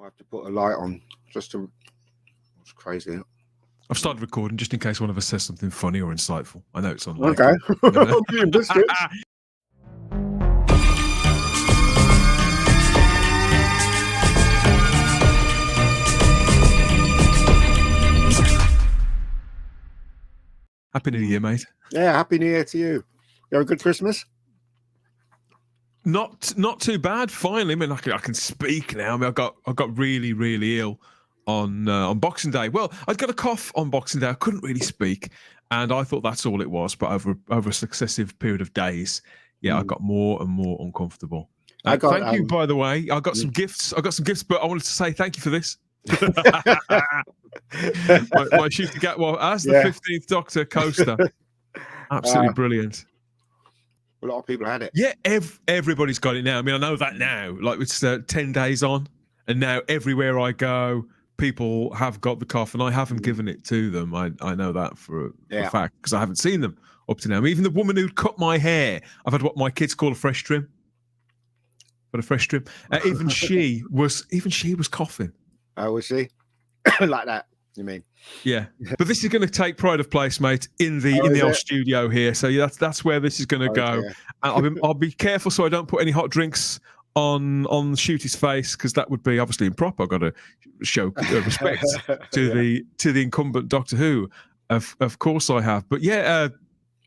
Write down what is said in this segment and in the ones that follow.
I have to put a light on just to. It's crazy. I've started recording just in case one of us says something funny or insightful. I know it's unlikely. Okay. I'm doing biscuits. Happy New Year, mate. Yeah, Happy New Year to you. You have a good Christmas? Not too bad. Finally, I mean, I can speak now. I mean, I got really ill on Boxing Day. Well, I'd got a cough on Boxing Day. I couldn't really speak, and I thought that's all it was. But over a successive period of days, I got more and more uncomfortable. Thank you, by the way. I got some gifts. But I wanted to say thank you for this. my shoot to get as the 15th Doctor coaster. Absolutely brilliant. A lot of people had it. Yeah, everybody's got it now. I mean, I know that now. Like, it's 10 days on, and now everywhere I go, people have got the cough, and I haven't given it to them. I know that for a fact, because I haven't seen them up to now. I mean, even the woman who cut my hair, I've had what my kids call a fresh trim. But a fresh trim. Even she was coughing. Oh, was she? Like that, you mean? Yeah, but this is going to take pride of place, mate, in the old studio here. So that's where this is going to go. And I'll be careful so I don't put any hot drinks on Shooty's face, because that would be obviously improper. I've got to show respect to the incumbent Doctor Who. Of course I have. But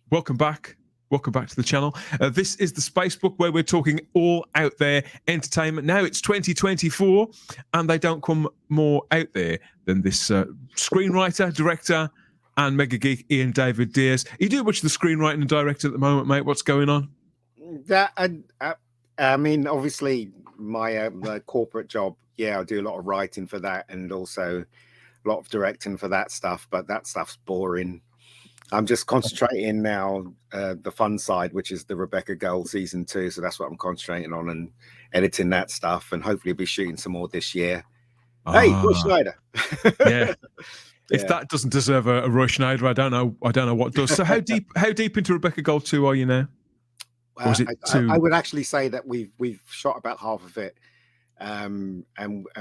welcome back. Welcome back to the channel. This is the Spacebook, where we're talking all out there entertainment. Now it's 2024, and they don't come more out there than this screenwriter, director, and mega geek Ian David Diaz. You do much of the screenwriting and directing at the moment, mate. What's going on? I mean, obviously, my corporate job. Yeah, I do a lot of writing for that, and also a lot of directing for that stuff. But that stuff's boring. I'm just concentrating now the fun side, which is the Rebecca Girl season 2. So that's what I'm concentrating on, and editing that stuff, and hopefully be shooting some more this year. Hey, Roy Schneider. If that doesn't deserve a Roy Schneider, I don't know what does. So how deep into Rebecca Girl 2 are you now? Or is it I would actually say that we've shot about half of it. And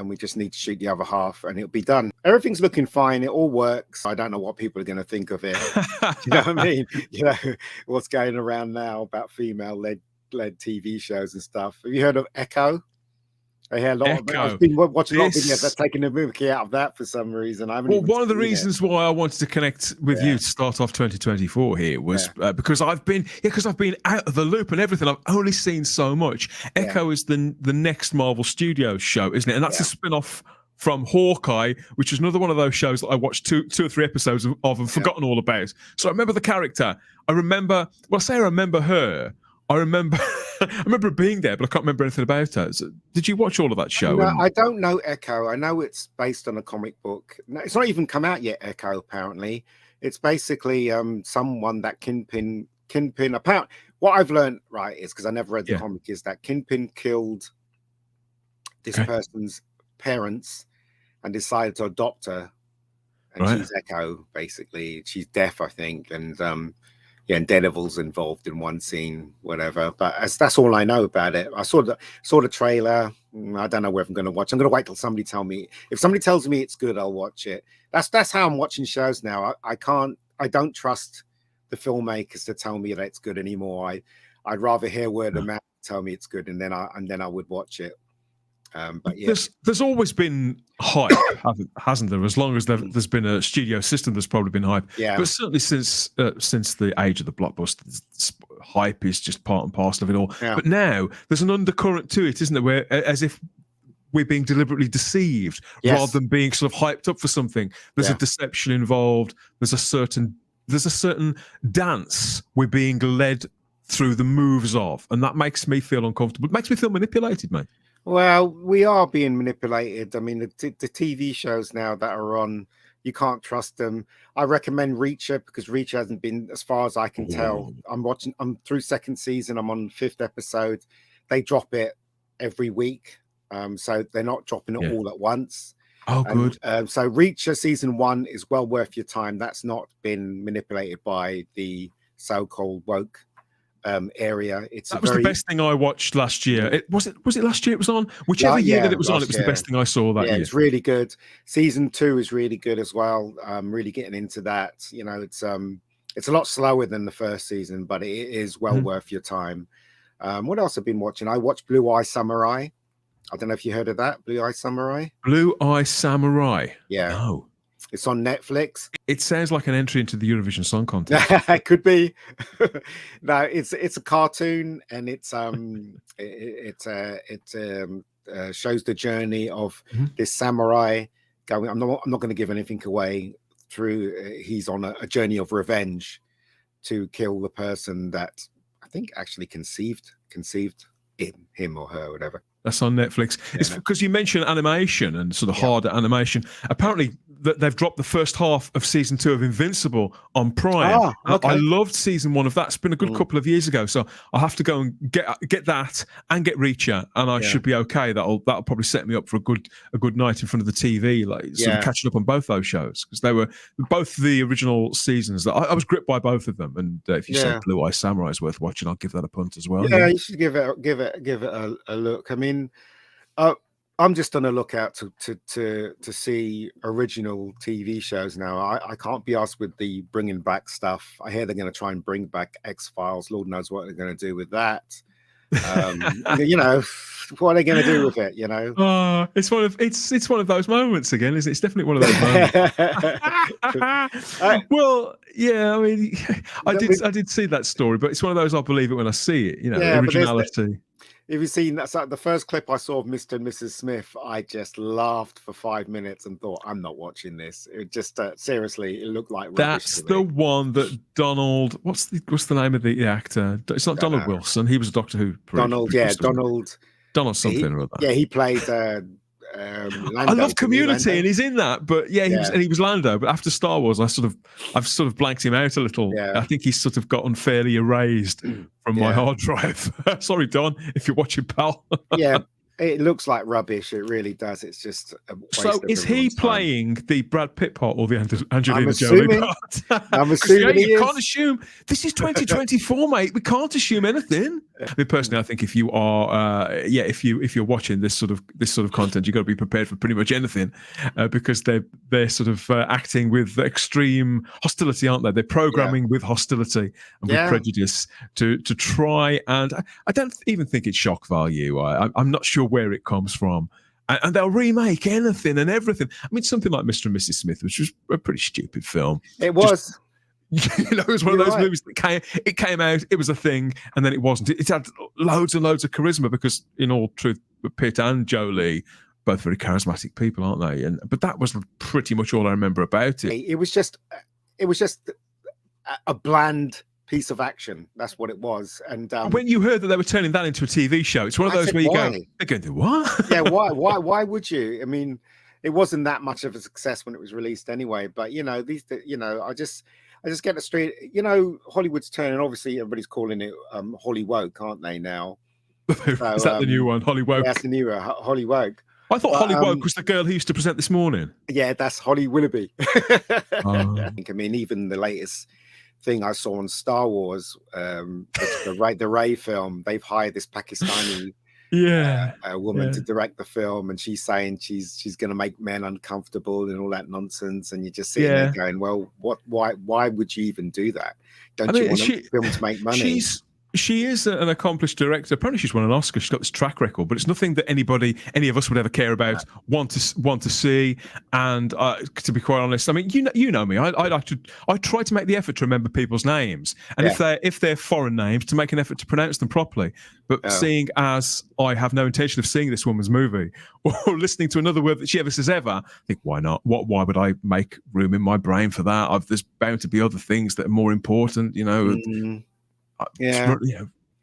we just need to shoot the other half, and it'll be done. Everything's looking fine. It all works. I don't know what people are going to think of it. You know what I mean? You know what's going around now about female-led TV shows and stuff. Have you heard of Echo? I hear a lot of it. I've been watching a lot of videos that's taking the movie out of that for some reason. One of the reasons why I wanted to connect with you to start off 2024 here was because I've been out of the loop and everything. I've only seen so much. Echo is the next Marvel Studios show, isn't it? And that's a spin-off from Hawkeye, which is another one of those shows that I watched two or three episodes of and forgotten all about. So I remember the character. I remember her. I remember being there, but I can't remember anything about her. So, did you watch all of that show? No, I don't know Echo. I know it's based on a comic book. No, it's not even come out yet, Echo, apparently. It's basically someone that Kingpin apparently, what I've learned, right, is, because I never read the comic, is that Kingpin killed this person's parents and decided to adopt her. And she's Echo, basically. She's deaf, I think, and and Daredevil's involved in one scene, whatever. But that's all I know about it. I saw the trailer. I don't know whether I'm going to watch. I'm going to wait till somebody tell me. If somebody tells me it's good, I'll watch it. That's how I'm watching shows now. I don't trust the filmmakers to tell me that it's good anymore. I'd rather hear word of mouth tell me it's good, and then I would watch it. But there's always been hype, hasn't there? As long as there's been a studio system, there's probably been hype. Yeah. But certainly since the age of the blockbuster, hype is just part and parcel of it all. Yeah. But now there's an undercurrent to it, isn't there? Where as if we're being deliberately deceived rather than being sort of hyped up for something. There's a deception involved. There's a certain dance we're being led through the moves of, and that makes me feel uncomfortable. It makes me feel manipulated, mate. Well, we are being manipulated. I mean, the TV shows now that are on, you can't trust them. I recommend Reacher, because Reacher hasn't been, as far as I can tell. I'm through second season. I'm on 5th episode. They drop it every week. So they're not dropping it all at once. Oh, good. So Reacher season 1 is well worth your time. That's not been manipulated by the so-called woke area. That was the best thing I watched last year. Was it last year it was on? Whichever Yeah, year that it was on, it was the best thing I saw that year. It's really good. Season 2 is really good as well. Really getting into that. You know, it's a lot slower than the first season, but it is well worth your time. What else I've been watching? I watched Blue Eye Samurai. I don't know if you heard of that. Blue Eye Samurai. Blue Eye Samurai. Yeah. No. It's on Netflix. It sounds like an entry into the Eurovision Song Contest. It could be. No, it's a cartoon, and it shows the journey of this samurai going. I'm not going to give anything away. He's on a journey of revenge to kill the person that I think actually conceived him or her, or whatever. That's on Netflix. Yeah, it's because you mentioned animation and sort of harder animation. Apparently, they've dropped the first half of season 2 of Invincible on Prime. Okay. I loved season 1 of that. It's been a good couple of years ago, so I'll have to go and get that and get Reacher, and I should be okay. That'll probably set me up for a good night in front of the TV, like sort of catching up on both those shows, because they were both the original seasons. That I was gripped by both of them, and if you said Blue Eye Samurai is worth watching, I'll give that a punt as well. Yeah, you should give it a look. I mean, I'm just on a lookout to see original TV shows now. I can't be asked with the bringing back stuff. I hear they're going to try and bring back X-Files. Lord knows what they're going to do with that. You know, what are they going to do with it? You know, it's one of those moments again, isn't it? It's definitely one of those moments. Well, yeah, I mean, I did see that story, but it's one of those, I'll believe it when I see it. You know, originality. If you've seen that, the first clip I saw of Mr. and Mrs. Smith, I just laughed for 5 minutes and thought, I'm not watching this. It just seriously, it looked like rubbish. That's the one that Donald. What's the name of the actor? It's not Donald Wilson. He was a Doctor Who. Donald something or other. Yeah, he played. Lando, I love Community, and he's in that. But he was Lando. But after Star Wars, I've sort of blanked him out a little. Yeah. I think he's sort of got unfairly erased from my hard drive. Sorry, Don, if you're watching, pal. Yeah, it looks like rubbish. It really does. It's just a waste. So is he playing the Brad Pitt part or the Angelina Jolie part? I'm assuming you can't assume. This is 2024, mate. We can't assume anything. I mean, personally, I think if you are, if you're watching this sort of content, you've got to be prepared for pretty much anything, because they're sort of acting with extreme hostility, aren't they? They're programming with hostility and with prejudice to try, and I don't even think it's shock value. I'm not sure where it comes from. And they'll remake anything and everything. I mean, something like Mr. and Mrs. Smith, which was a pretty stupid film. It was. It was one of those movies that came out, it was a thing, and then it wasn't. It had loads and loads of charisma because, in all truth, Pitt and Jolie, both very charismatic people, aren't they? But that was pretty much all I remember about it. It was just a bland piece of action. That's what it was. And when you heard that they were turning that into a TV show, it's one of those where you go, they're going to do what? Yeah, why would you? I mean, it wasn't that much of a success when it was released anyway. But I just get it straight. You know, Hollywood's turning. Obviously, everybody's calling it Hollywoke, aren't they now? Is that the new one, Hollywoke? Yeah, that's the new one, Hollywoke. I thought Hollywoke was the girl who used to present This Morning. Yeah, that's Holly Willoughby. I mean, even the latest thing I saw on Star Wars, the Ray film, they've hired this Pakistani woman to direct the film, and she's saying she's going to make men uncomfortable and all that nonsense, and you're just sitting there going, well, why would you even do that? Don't you want a film to make money? She is an accomplished director. Apparently, she's won an Oscar. She's got this track record, but it's nothing that any of us would ever care about, want to see. And to be quite honest, I mean, you know me. I try to make the effort to remember people's names, and if they're foreign names, to make an effort to pronounce them properly. But seeing as I have no intention of seeing this woman's movie or listening to another word that she ever says ever, I think, why not? Why would I make room in my brain for that? There's bound to be other things that are more important, you know.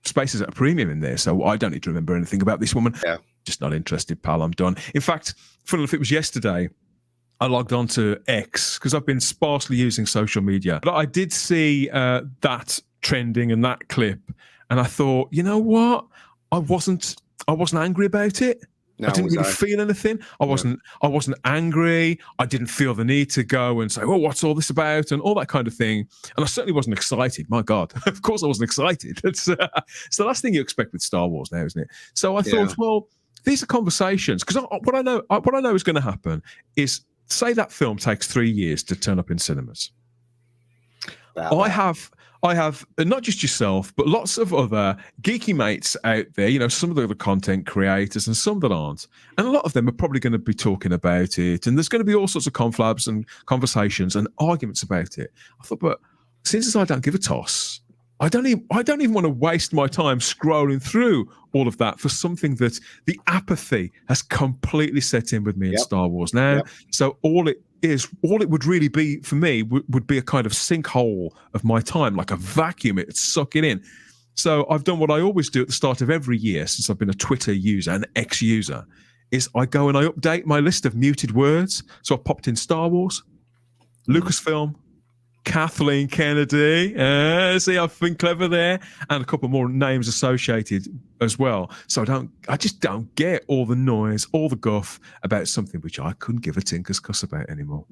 Space is at a premium in there, so I don't need to remember anything about this woman. Just not interested, pal. I'm done. In fact, funny enough, it was yesterday I logged on to X because I've been sparsely using social media, but I did see that trending and that clip, and I thought, you know what, I wasn't angry about it. No, I didn't really feel anything. I wasn't angry. I didn't feel the need to go and say, well, what's all this about? And all that kind of thing. And I certainly wasn't excited. My God, of course I wasn't excited. It's the last thing you expect with Star Wars now, isn't it? So I thought, well, these are conversations. Because what I know is going to happen is, say that film takes 3 years to turn up in cinemas. I have not just yourself, but lots of other geeky mates out there, you know, some of the other content creators and some that aren't. And a lot of them are probably going to be talking about it. And there's going to be all sorts of conflabs and conversations and arguments about it. I thought, but since I don't give a toss, I don't even want to waste my time scrolling through all of that for something that the apathy has completely set in with me in Star Wars now. So all it would really be for me would be a kind of sinkhole of my time, like a vacuum. It's sucking in. So I've done what I always do at the start of every year since I've been a Twitter user, an ex-user, is I go and I update my list of muted words. So I popped in Star Wars, Lucasfilm, Kathleen Kennedy. See, I've been clever there, and a couple more names associated as well. So I just don't get all the noise, all the guff about something which I couldn't give a tinker's cuss about anymore.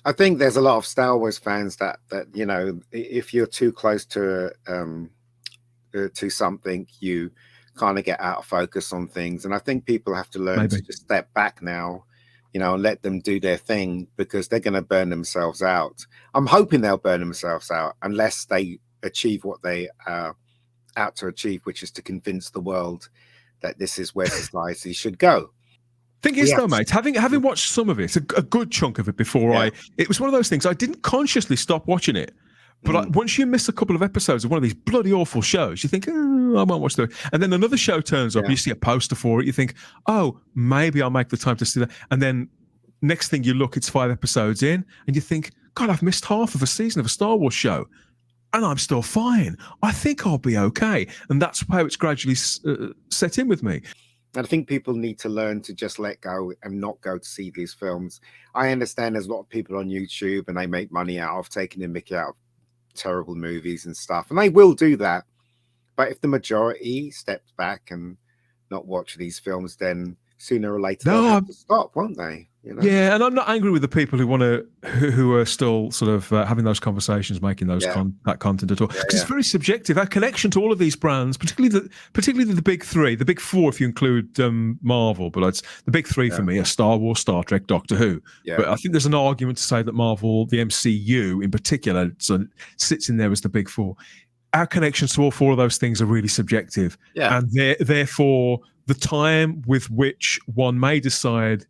I think there's a lot of Star Wars fans that you know, if you're too close to something, you kind of get out of focus on things. And I think people have to learn to just step back now, you know, and let them do their thing, because they're going to burn themselves out. I'm hoping they'll burn themselves out unless they achieve what they are out to achieve, which is to convince the world that this is where society should go. Thing is, though, mate, having watched some of it, a good chunk of it before it was one of those things, I didn't consciously stop watching it. But once you miss a couple of episodes of one of these bloody awful shows, you think, oh, I won't watch that. And then another show turns up, you see a poster for it, you think, oh, maybe I'll make the time to see that. And then next thing you look, it's 5 episodes in, and you think, God, I've missed half of a season of a Star Wars show, and I'm still fine. I think I'll be okay. And that's how it's gradually set in with me. I think people need to learn to just let go and not go to see these films. I understand there's a lot of people on YouTube and they make money out of taking the mickey out of terrible movies and stuff, and they will do that. But if the majority steps back and not watch these films, then sooner or later they'll have to stop, won't they? You know? Yeah, and I'm not angry with the people who are still sort of having those conversations, making those that content at all, because it's very subjective. Our connection to all of these brands, particularly the big three, the big four if you include Marvel, but it's the big three for me are Star Wars, Star Trek, Doctor Who. Yeah. But I think there's an argument to say that Marvel, the MCU in particular, sits in there as the big four. Our connections to all four of those things are really subjective, and therefore the time with which one may decide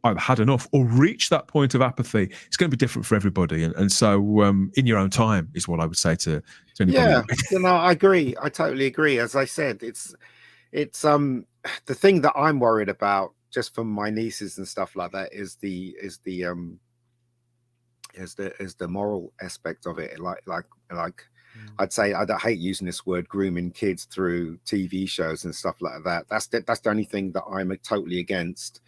I've had enough or reached that point of apathy, it's going to be different for everybody. And so in your own time is what I would say to anybody. Yeah, I agree. I totally agree. As I said, it's the thing that I'm worried about, just from my nieces and stuff like that, is the moral aspect of it. Like I'd say, I hate using this word, grooming kids through TV shows and stuff like that. That's the only thing that I'm totally against.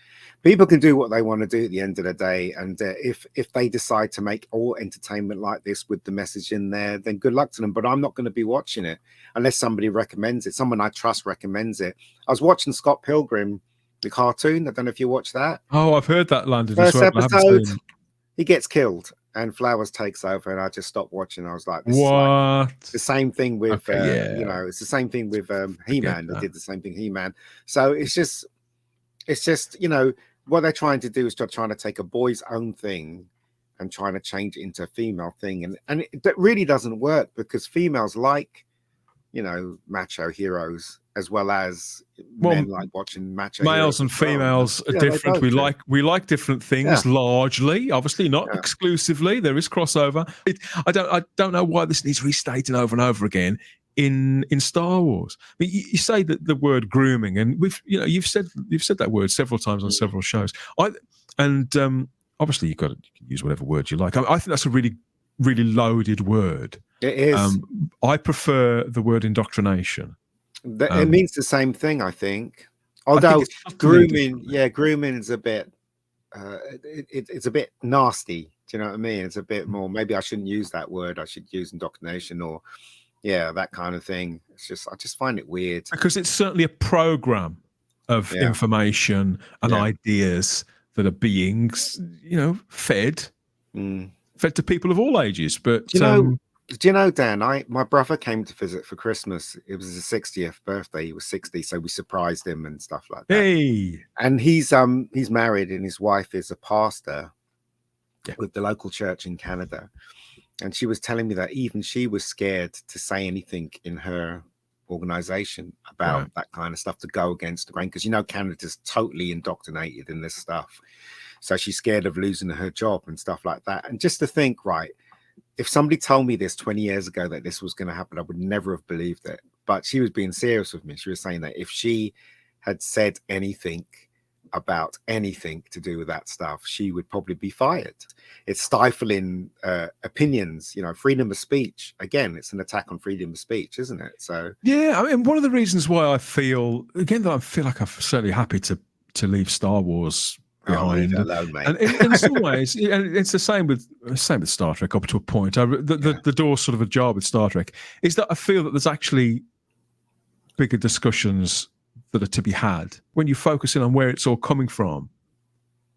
People can do what they want to do at the end of the day, and if they decide to make all entertainment like this with the message in there, then good luck to them. But I'm not going to be watching it unless somebody recommends it. Someone I trust recommends it. I was watching Scott Pilgrim, the cartoon. I don't know if you watched that. Oh, I've heard that landed. First episode, he gets killed and Flowers takes over, and I just stopped watching. I was like, this what? Is like the same thing with you know, it's the same thing with He-Man. They did the same thing, He-Man. So it's just you know, what they're trying to do is trying to take a boy's own thing and trying to change it into a female thing, and that really doesn't work, because females like, you know, macho heroes as well as men like watching macho males and females are different. We like different things, largely, obviously not exclusively. There is crossover. I don't know why this needs restating over and over again in Star Wars. But you say that the word grooming, and you've said that word several times on several shows. Obviously you can use whatever word you like. I think that's a really, really loaded word. It is. I prefer the word indoctrination. It means the same thing, I think. Although grooming is a bit, it's a bit nasty. Do you know what I mean? It's a bit more. Maybe I shouldn't use that word. I should use indoctrination or, that kind of thing. It's just, I just find it weird, because it's certainly a program. of information and ideas that are being, fed to people of all ages. But do you know, Dan? My brother came to visit for Christmas. It was his 60th birthday. He was 60, so we surprised him and stuff like that. Hey, and he's married, and his wife is a pastor with the local church in Canada. And she was telling me that even she was scared to say anything in her organization about that kind of stuff, to go against the grain, because Canada's totally indoctrinated in this stuff. So she's scared of losing her job and stuff like that. And just to think, right, if somebody told me this 20 years ago that this was going to happen, I would never have believed it. But she was being serious with me. She was saying that if she had said anything about anything to do with that stuff, she would probably be fired. It's stifling opinions, freedom of speech. Again, it's an attack on freedom of speech, isn't it? So yeah, I mean, one of the reasons why I feel like I'm certainly happy to leave Star Wars behind. Oh, alone, mate. And in some ways, and it's the same with Star Trek up to a point. The door's sort of ajar with Star Trek, is that I feel that there's actually bigger discussions that are to be had when you focus in on where it's all coming from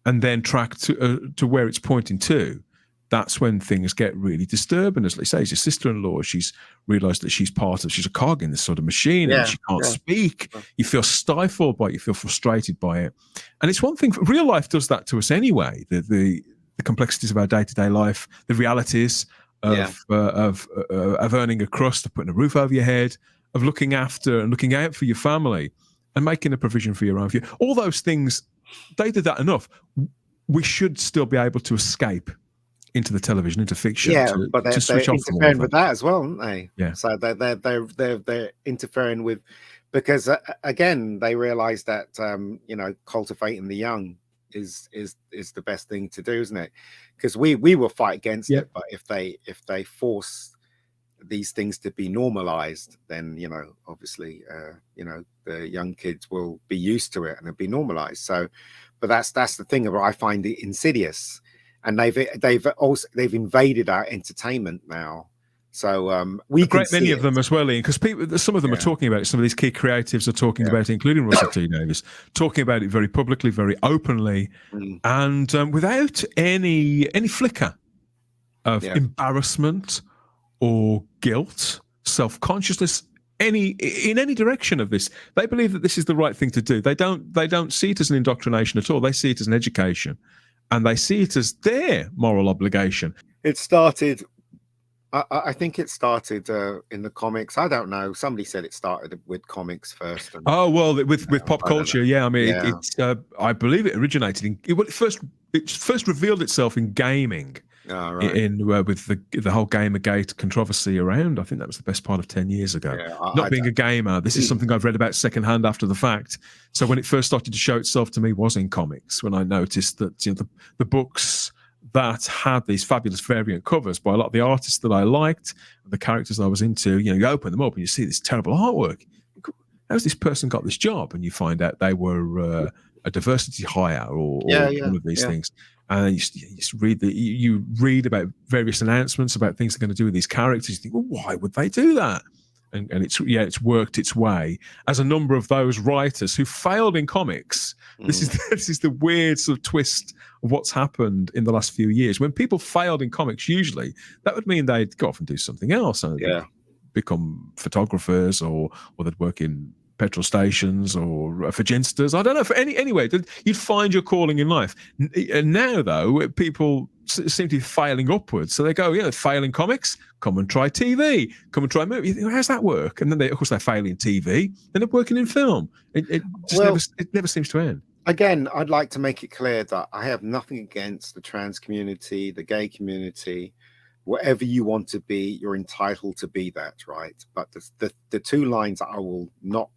and then track to where it's pointing to. That's when things get really disturbing. As like say, your sister-in-law, she's realized that she's a cog in this sort of machine, and she can't speak. You feel stifled by it, you feel frustrated by it. And it's one thing, real life does that to us anyway. The complexities of our day-to-day life, the realities of earning a crust, of putting a roof over your head, of looking after and looking out for your family and making a provision for your own future. All those things, they did that enough. We should still be able to escape into the television, into fiction. But they're interfering with that as well, aren't they? Yeah. So they're interfering with, because again, they realize that cultivating the young is the best thing to do, isn't it? Because we will fight against it, but if they force these things to be normalized, then obviously the young kids will be used to it and it'll be normalized. So, but that's the thing that I find it insidious, and they've invaded our entertainment now. So many of them as well, Ian, because some of them are talking about it. Some of these key creatives are talking about it, including Russell T Davies, talking about it very publicly, very openly, and without any flicker of embarrassment or guilt, self-consciousness, in any direction of this. They believe that this is the right thing to do. They don't see it as an indoctrination at all. They see it as an education, and they see it as their moral obligation. It started, I think it started in the comics. I don't know. Somebody said it started with comics first. And, with pop culture, I mean, it's I believe it originated it first revealed itself in gaming. Oh, right. With the whole Gamergate controversy around. I think that was the best part of 10 years ago. Not being a gamer, this is something I've read about secondhand after the fact. So when it first started to show itself to me was in comics, when I noticed that the books that had these fabulous variant covers by a lot of the artists that I liked, the characters I was into, you open them up and you see this terrible artwork. How's this person got this job? And you find out they were a diversity hire or one of these things. And you read about various announcements about things they're going to do with these characters. You think, well, why would they do that? And it's worked its way. As a number of those writers who failed in comics, this is the weird sort of twist of what's happened in the last few years. When people failed in comics, usually that would mean they'd go off and do something else, and become photographers, or they'd work in petrol stations or for ginsters. I don't know. Anyway, you'd find your calling in life. And now, though, people seem to be failing upwards. So they go, failing comics, come and try TV, come and try movie. You think, how's that work? And then of course, they fail in TV. Then they're working in film. It never seems to end. Again, I'd like to make it clear that I have nothing against the trans community, the gay community. Whatever you want to be, you're entitled to be that, right? But the two lines I will not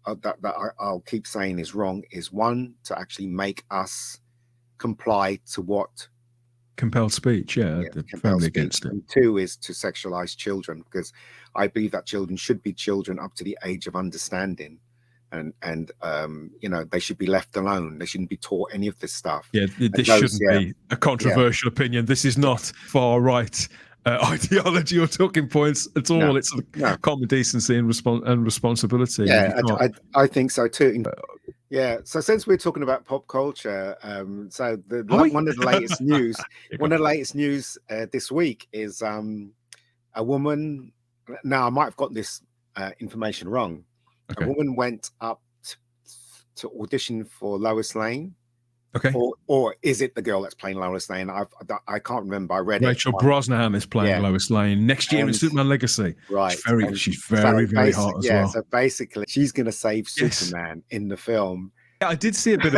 I'll keep saying is wrong is, one, to actually make us comply to what compelled speach, firmly against it. And two is to sexualize children, because I believe that children should be children up to the age of understanding, and they should be left alone. They shouldn't be taught any of this stuff. This shouldn't be a controversial opinion. This is not far right ideology or talking points at all. No, It's sort of no. common decency and responsibility. Yeah, I think so too. Yeah. So since we're talking about pop culture, so one of the latest news, this week is a woman. Now I might have gotten this information wrong. Okay. A woman went up to audition for Lois Lane. Okay. Or is it the girl that's playing Lois Lane? I can't remember. I read Rachel Brosnahan is playing Lois Lane next year in Superman Legacy. Right. She's very hot as well. So basically, she's going to save Superman in the film. Yeah, I did see a bit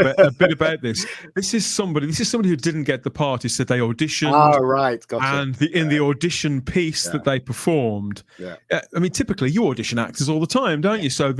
about this. This is somebody who didn't get the part. He said they auditioned. Oh, right. Gotcha. And in the audition piece that they performed, I mean, typically you audition actors all the time, don't you? So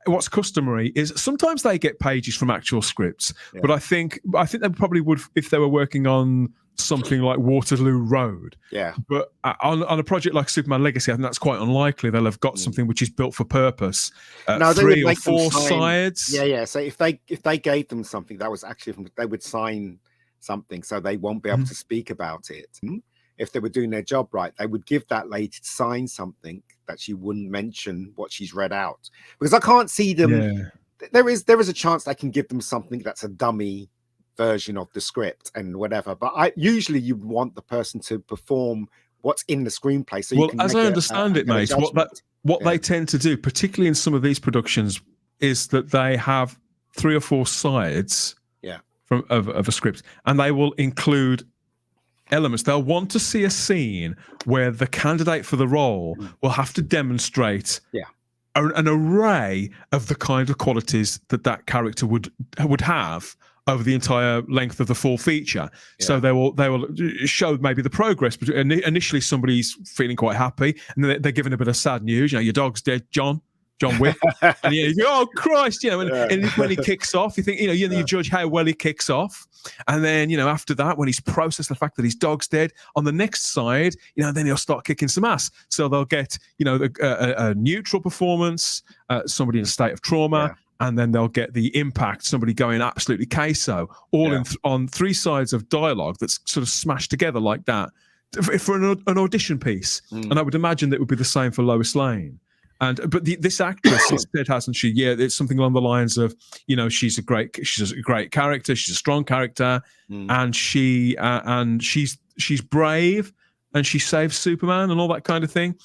what's customary is sometimes they get pages from actual scripts, but I think they probably would if they were working on something like Waterloo Road. Yeah. But on a project like Superman Legacy, I think that's quite unlikely. They'll have got something which is built for purpose. No, 3 or 4 sides. Yeah. So if they gave them something that was actually they would sign something, so they won't be able to speak about it. If they were doing their job right, they would give that lady to sign something that she wouldn't mention what she's read out. Because I can't see them. Yeah. There is a chance they can give them something that's a dummy version of the script and whatever. But usually you want the person to perform what's in the screenplay. So you can as I understand it, mate, what they tend to do, particularly in some of these productions, is that they have 3 or 4 sides of a script, and they will include elements. They'll want to see a scene where the candidate for the role will have to demonstrate an array of the kind of qualities that character would have over the entire length of the full feature. So they will show maybe the progress. But initially somebody's feeling quite happy, and then they're given a bit of sad news. You know, your dog's dead, John Wick. And you go, oh Christ, you know, and when he kicks off, you think, you judge how well he kicks off. And then, after that, when he's processed the fact that his dog's dead, on the next side, then he'll start kicking some ass. So they'll get, a neutral performance, somebody in a state of trauma, and then they'll get the impact, somebody going absolutely queso, all on 3 sides of dialogue that's sort of smashed together like that for an audition piece. And I would imagine that would be the same for Lois Lane. But this actress instead, hasn't she? Yeah, it's something along the lines of, she's a great character, she's a strong character, and she's brave, and she saves Superman and all that kind of thing.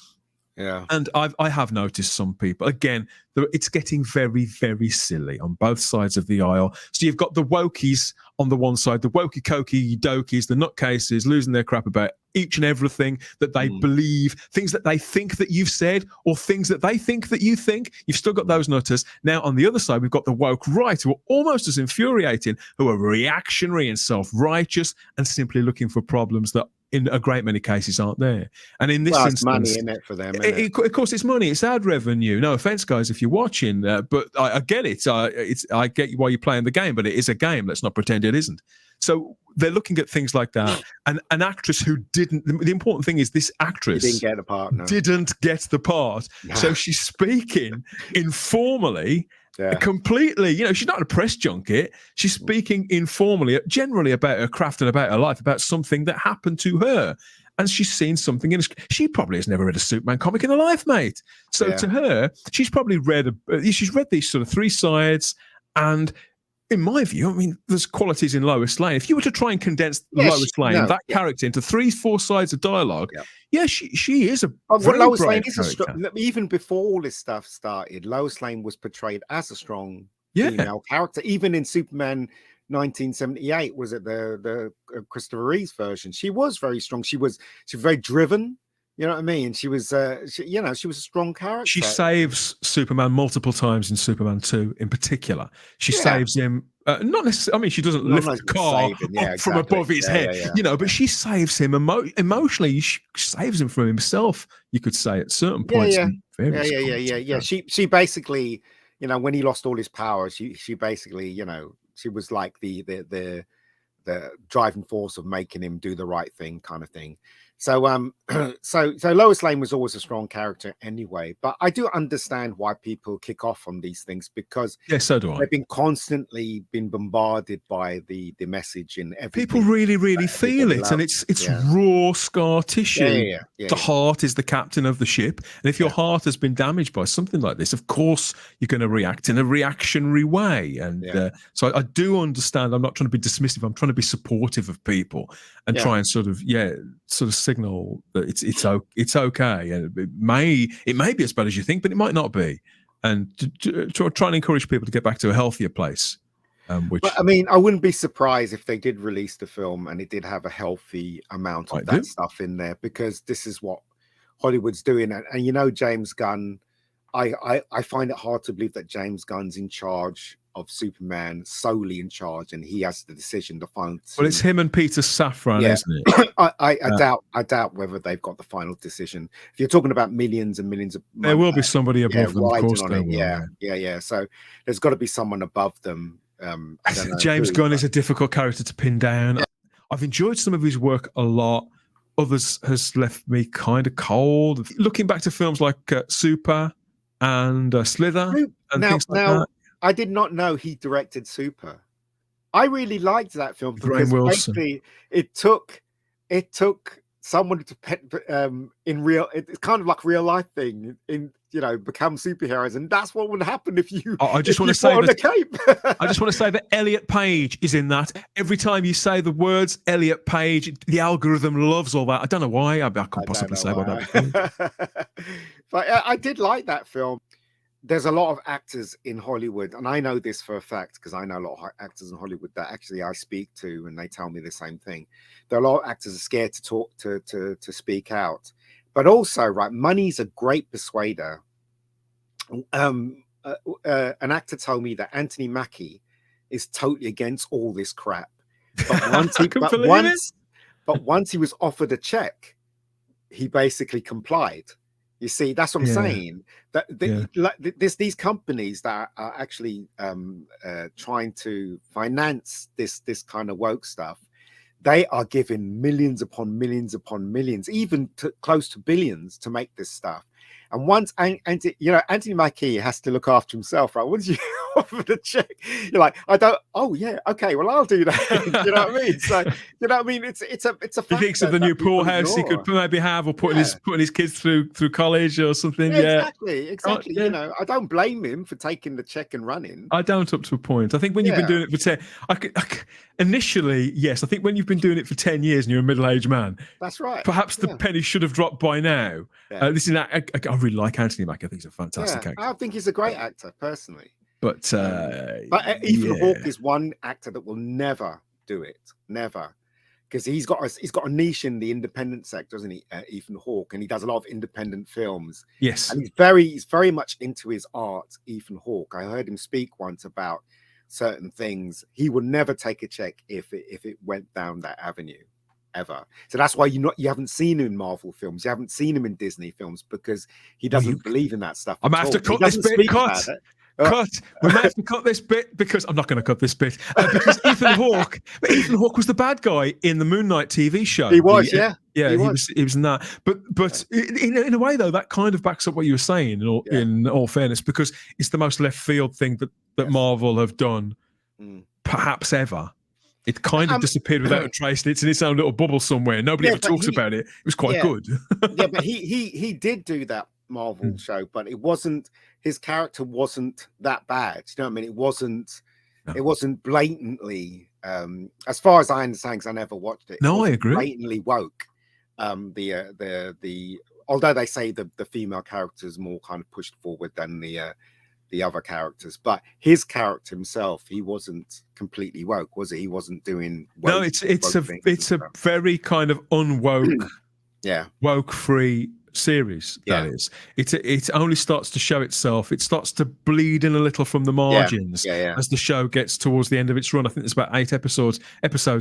Yeah. And I have noticed some people, again, it's getting very, very silly on both sides of the aisle. So you've got the wokies on the one side, the wokey cokey dokies, the nutcases losing their crap about each and everything that they believe, things that they think that you've said, or things that they think that you think. You've still got those nutters. Now, on the other side, we've got the woke right, who are almost as infuriating, who are reactionary and self-righteous and simply looking for problems that in a great many cases aren't there. And in this instance, money in it for them. Of course, it's money. It's ad revenue. No offense, guys, if you're watching, but I get it. I get why you're playing the game, but it is a game. Let's not pretend it isn't. So they're looking at things like that. And an actress who didn't. The important thing is this actress didn't get the part. No. Didn't get the part. No. So she's speaking informally. Yeah. Completely, she's not a press junket. She's speaking informally, generally about her craft and about her life, about something that happened to her. And she's seen something in she probably has never read a Superman comic in her life, mate. So to her, she's probably read these sort of 3 sides. And in my view, I mean, there's qualities in Lois Lane. If you were to try and condense Lois Lane, character, into 3-4 sides of dialogue, she is a very Lois Lane is even before all this stuff started, Lois Lane was portrayed as a strong female character. Even in Superman 1978, was it the Christopher Reeve's version? She was very strong. She was very driven. You know what I mean? She was, she was a strong character. She saves Superman multiple times in Superman 2, in particular. She saves him. Not necessarily. I mean, she doesn't lift the car up from above his head, but she saves him emotionally. She saves him from himself. You could say at certain points. Yeah. She basically, when he lost all his power, she basically, she was like the driving force of making him do the right thing, kind of thing. So so Lois Lane was always a strong character anyway, but I do understand why people kick off on these things, because so do I. They've been constantly been bombarded by the message in everything. People really feel it, and it's raw scar tissue. The heart is the captain of the ship, and if your heart has been damaged by something like this, of course you're going to react in a reactionary way. And so I do understand. I'm not trying to be dismissive. I'm trying to be supportive of people and try and sort of signal that it's okay, and it may be as bad as you think, but it might not be, and to try and encourage people to get back to a healthier place. But I mean, I wouldn't be surprised if they did release the film and it did have a healthy amount of that stuff in there, because this is what Hollywood's doing. And you know, James Gunn, I find it hard to believe that James Gunn's in charge of Superman, solely in charge, and he has the decision to find. Well, it's him and Peter Safran, isn't it? I doubt whether they've got the final decision. If you're talking about millions and millions of money, there will be somebody above them, of course. So there's got to be someone above them. I don't know James Gunn is a difficult character to pin down. I've enjoyed some of his work a lot. Others has left me kind of cold. Looking back to films like Super and Slither and things like that. I did not know he directed Super. I really liked that film because basically it took someone to in real. It's kind of like a real life thing in become superheroes, and that's what would happen if you. I just want to say that. I just want to say that Elliot Page is in that. Every time you say the words Elliot Page, the algorithm loves all that. I don't know why. I can't possibly say about that. But I did like that film. There's a lot of actors in Hollywood, and I know this for a fact because I know a lot of actors in Hollywood that actually I speak to, and they tell me the same thing. There are a lot of actors are scared to talk to speak out, but also, right, money's a great persuader. An actor told me that Anthony Mackie is totally against all this crap, but once he was offered a check, he basically complied. You see, that's what I'm saying. That there's these companies that are actually trying to finance this kind of woke stuff. They are giving millions upon millions upon millions, even close to billions, to make this stuff. And once, Anthony Mackie has to look after himself, right? Once you offer the check, you're like, I don't. Oh yeah, okay. Well, I'll do that. You know what I mean? So you know what I mean? It's a. He thinks of the new poorhouse he could maybe have, or putting his kids through college or something. Exactly. You know, I don't blame him for taking the check and running. I don't, up to a point. I think when you've been doing it for 10, initially, yes. I think when you've been doing it for 10 years and you're a middle-aged man, that's right. Perhaps the penny should have dropped by now. This is I really like Anthony Mackie. I think he's a fantastic actor. I think he's a great actor personally. But Ethan Hawke is one actor that will never do it, never, because he's got a niche in the independent sector, doesn't he? Ethan Hawke, and he does a lot of independent films. Yes, and he's very much into his art. Ethan Hawke. I heard him speak once about certain things. He would never take a check if it went down that avenue. Ever. So that's why you haven't seen him in Marvel films, you haven't seen him in Disney films, because he doesn't believe in that stuff. I'm gonna have to cut this bit. Cut. We might have to cut this bit, because I'm not going to cut this bit, because Ethan Hawke was the bad guy in the Moon Knight TV show. He was, he was in that. But in a way, though, that kind of backs up what you were saying. In all fairness, because it's the most left field thing that Marvel have done, perhaps ever. It kind of disappeared without a trace. It's in its own little bubble somewhere. Nobody ever talks about it. It was quite good. But he did do that Marvel show, but it wasn't. His character wasn't that bad. You know what I mean? It wasn't blatantly. As far as I understand, because I never watched it. No, I agree. Blatantly woke. Although they say the female character is more kind of pushed forward than the other characters, but his character himself, he wasn't completely woke, was he? He wasn't doing woke. No, it's a very kind of unwoke, woke free series. That is, it only starts to show itself. It starts to bleed in a little from the margins as the show gets towards the end of its run. I think there's about 8 episodes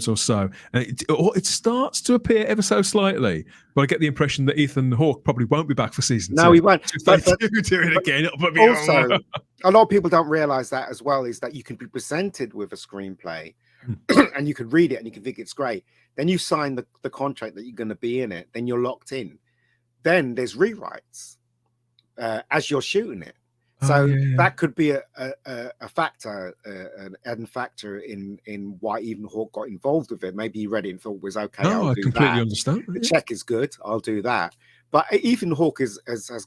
or so, and it starts to appear ever so slightly. But I get the impression that Ethan Hawke probably won't be back for season 2. No, he won't. But do it again. Also, a lot of people don't realize that as well, is that you can be presented with a screenplay and you could read it and you can think it's great. Then you sign the contract that you're going to be in it. Then you're locked in. Then there's rewrites as you're shooting it. So that could be a factor, an added factor in why Ethan Hawke got involved with it. Maybe he read it and thought it was okay. No, I completely understand. The check is good. I'll do that. But Ethan Hawke has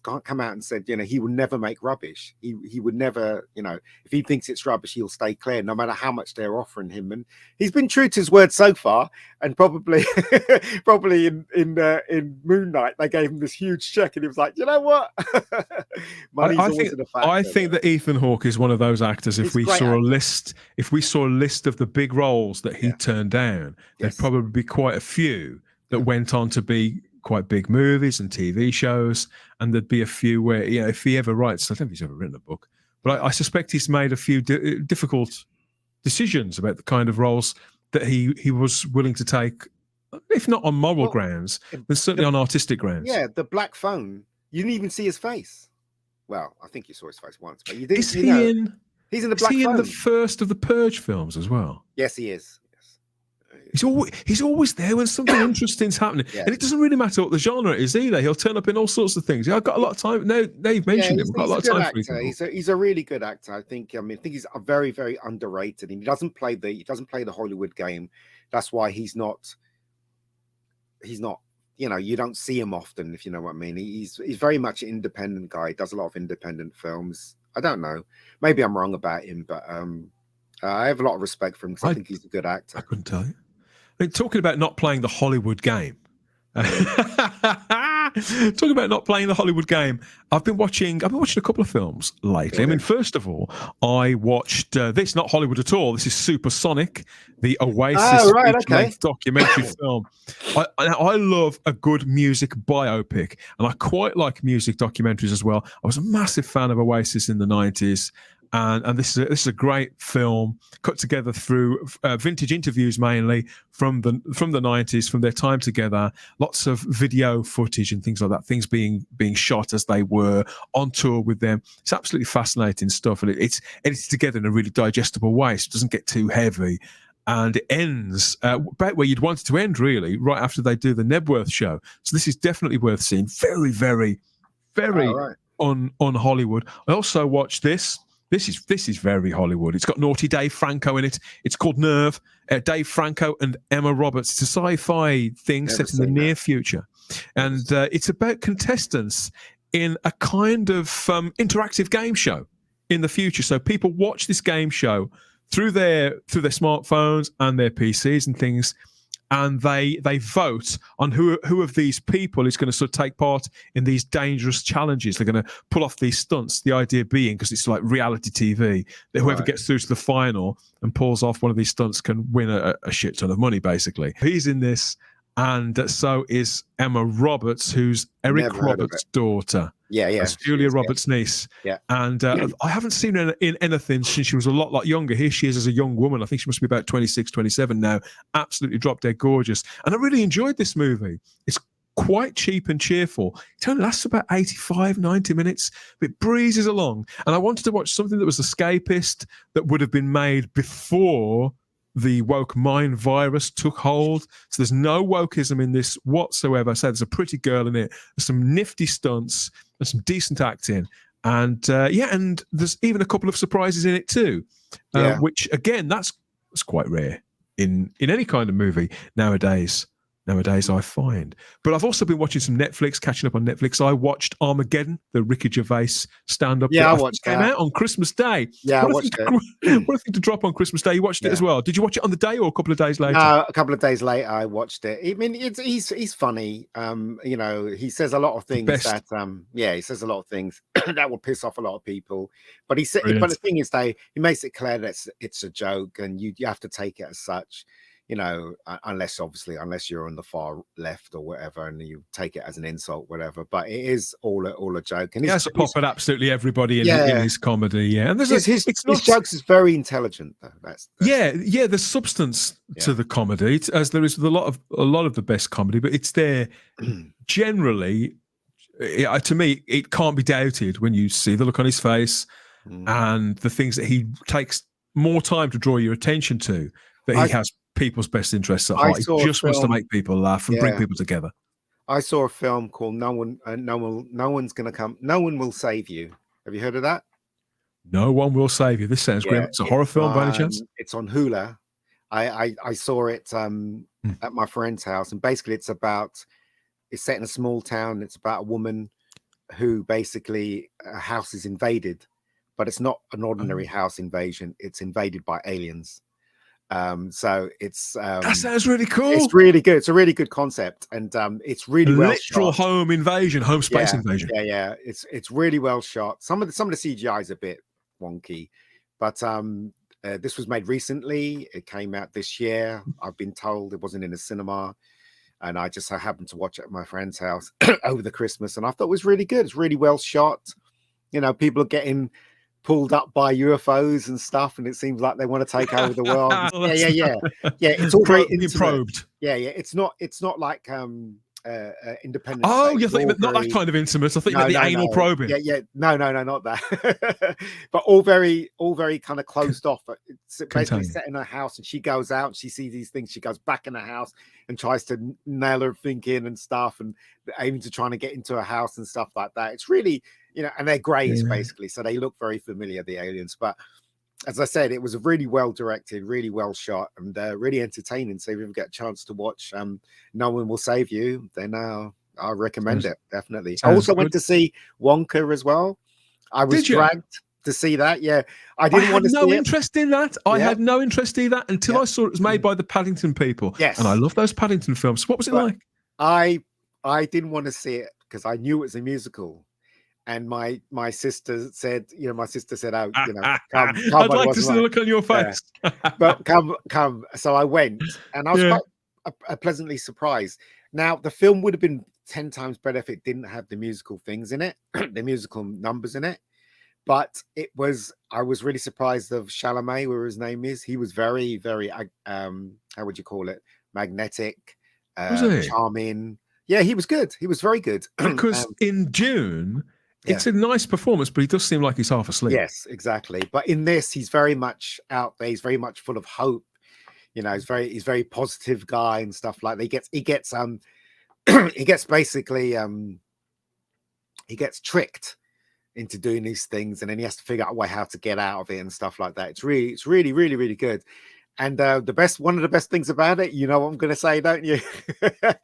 come out and said, he would never make rubbish. He would never, if he thinks it's rubbish, he'll stay clear, no matter how much they're offering him. And he's been true to his word so far. And probably in Moon Knight, they gave him this huge check, and he was like, you know what? I think that Ethan Hawke is one of those actors. If we saw a list of the big roles that he turned down, there'd probably be quite a few that went on to be quite big movies and TV shows, and there'd be a few where, if he ever writes, I don't think he's ever written a book, but I suspect he's made a few difficult decisions about the kind of roles that he was willing to take, if not on moral grounds, then certainly on artistic grounds. Yeah, the Black Phone, you didn't even see his face. Well, I think you saw his face once, but you didn't. He's in the Black Phone. Is he in the first of the Purge films as well? Yes, he is. He's always there when something interesting's happening, and it doesn't really matter what the genre is either. He'll turn up in all sorts of things. I've got a lot of time. No, you've mentioned him. I've got a lot of time for him. He's a really good actor. I think he's a very, very underrated. And he doesn't play the Hollywood game. That's why he's not. You don't see him often, if you know what I mean. He's very much an independent guy. He does a lot of independent films. I don't know. Maybe I'm wrong about him, but I have a lot of respect for him because I think he's a good actor. I couldn't tell you. I mean, talking about not playing the Hollywood game. Talking about not playing the Hollywood game. I've been watching a couple of films lately. I mean, first of all, I watched this, not Hollywood at all. This is Supersonic, the Oasis documentary film. I love a good music biopic, and I quite like music documentaries as well. I was a massive fan of Oasis in the 90s. And this is a great film cut together through vintage interviews, mainly from the 90s, from their time together. Lots of video footage and things like that. Things being shot as they were on tour with them. It's absolutely fascinating stuff, and it's edited together in a really digestible way, so it doesn't get too heavy. And it ends about where you'd want it to end, really, right after they do the Nebworth show. So this is definitely worth seeing. Very, very, very on Hollywood. I also watched this. This is very Hollywood. It's got naughty Dave Franco in it. It's called Nerve. Dave Franco and Emma Roberts. It's a sci-fi thing set in the near future. And it's about contestants in a kind of interactive game show in the future. So people watch this game show through their smartphones and their PCs and things, and they vote on who of these people is going to sort of take part in these dangerous challenges. They're going to pull off these stunts. The idea being, because it's like reality TV, that whoever gets through to the final and pulls off one of these stunts can win a shit ton of money, basically. He's in this, and so is Emma Roberts, who's Eric Roberts' daughter. Yeah. That's Julia Roberts' niece. Yeah. And I haven't seen her in anything since she was a lot younger. Here she is as a young woman. I think she must be about 26, 27 now. Absolutely drop dead gorgeous. And I really enjoyed this movie. It's quite cheap and cheerful. It only lasts about 85, 90 minutes, but it breezes along. And I wanted to watch something that was escapist, that would have been made before the woke mind virus took hold. So there's no wokeism in this whatsoever. So there's a pretty girl in it. There's some nifty stunts. There's some decent acting. And and there's even a couple of surprises in it too, which again, that's quite rare in any kind of movie nowadays, I find. But I've also been watching some Netflix, catching up on Netflix. I watched Armageddon, the Ricky Gervais stand-up. Yeah, I watched that. Came out on Christmas Day. Yeah, I watched it. What a thing to drop on Christmas Day. You watched it as well. Did you watch it on the day or a couple of days later? A couple of days later, I watched it. I mean, he's funny. He says a lot of things that he says a lot of things that will piss off a lot of people. But but the thing is, he makes it clear that it's a joke, and you have to take it as such. Unless you're on the far left or whatever, and you take it as an insult, whatever. But it is all a joke. And it's a pop at absolutely everybody in his comedy. Yeah, and his jokes is very intelligent, though. That's there's substance to the comedy, as there is with a lot of the best comedy. But it's there generally. To me, it can't be doubted when you see the look on his face and the things that he takes more time to draw your attention to that he has people's best interests at heart. He just wants to make people laugh and bring people together. I saw a film called No One's Gonna Come. No One Will Save You. Have you heard of that? No One Will Save You. This sounds grim. It's a horror film by any chance? It's on Hulu. I saw it at my friend's house, and basically it's set in a small town. It's about a woman who basically a house is invaded, but it's not an ordinary house invasion. It's invaded by aliens. So it's that sounds really cool. It's really good. It's a really good concept, and it's really well literal shot. home invasion, home space invasion. Yeah. It's really well shot. Some of the CGI is a bit wonky, but this was made recently. It came out this year. I've been told it wasn't in a cinema, and I just so happened to watch it at my friend's house over the Christmas, and I thought it was really good. It's really well shot. You know, people are getting pulled up by UFOs and stuff, and it seems like they want to take over the world. Yeah. It's all very probed. Yeah. It's not like Independence. Oh, you think not that kind of intimate? I think the anal probing. Yeah. No, not that. But all very kind of closed off. It's basically set in her house, and she goes out and she sees these things. She goes back in the house and tries to nail everything in and stuff, and aiming to trying to get into a house and stuff like that. It's really, you know, and they're greys basically, so they look very familiar, the aliens. But as I said, it was really well directed, really well shot, and really entertaining. So if you ever get a chance to watch No One Will Save You, then I'll recommend it, definitely. I also went to see Wonka as well. I was dragged to see that. Yeah, I didn't want to see it. I had no interest in that. I had no interest in that until I saw it was made by the Paddington people. Yes, and I love those Paddington films. What was it like? I didn't want to see it because I knew it was a musical. And my sister said, "Oh, you know, come." I'd like to see the look on your face. But come. So I went, and I was quite pleasantly surprised. Now, the film would have been 10 times better if it didn't have the musical things in it, the musical numbers in it. But I was really surprised of Chalamet, where his name is. He was very, very, how would you call it? Magnetic, charming. Yeah, he was good. He was very good. Because in June, it's a nice performance, but he does seem like he's half asleep. Yes, exactly. But in this, he's very much out there. He's very much full of hope. You know, he's very positive guy and stuff like that. He gets basically he gets tricked into doing these things, and then he has to figure out a way how to get out of it and stuff like that. It's really, really, really good. And one of the best things about it, you know what I'm going to say, don't you?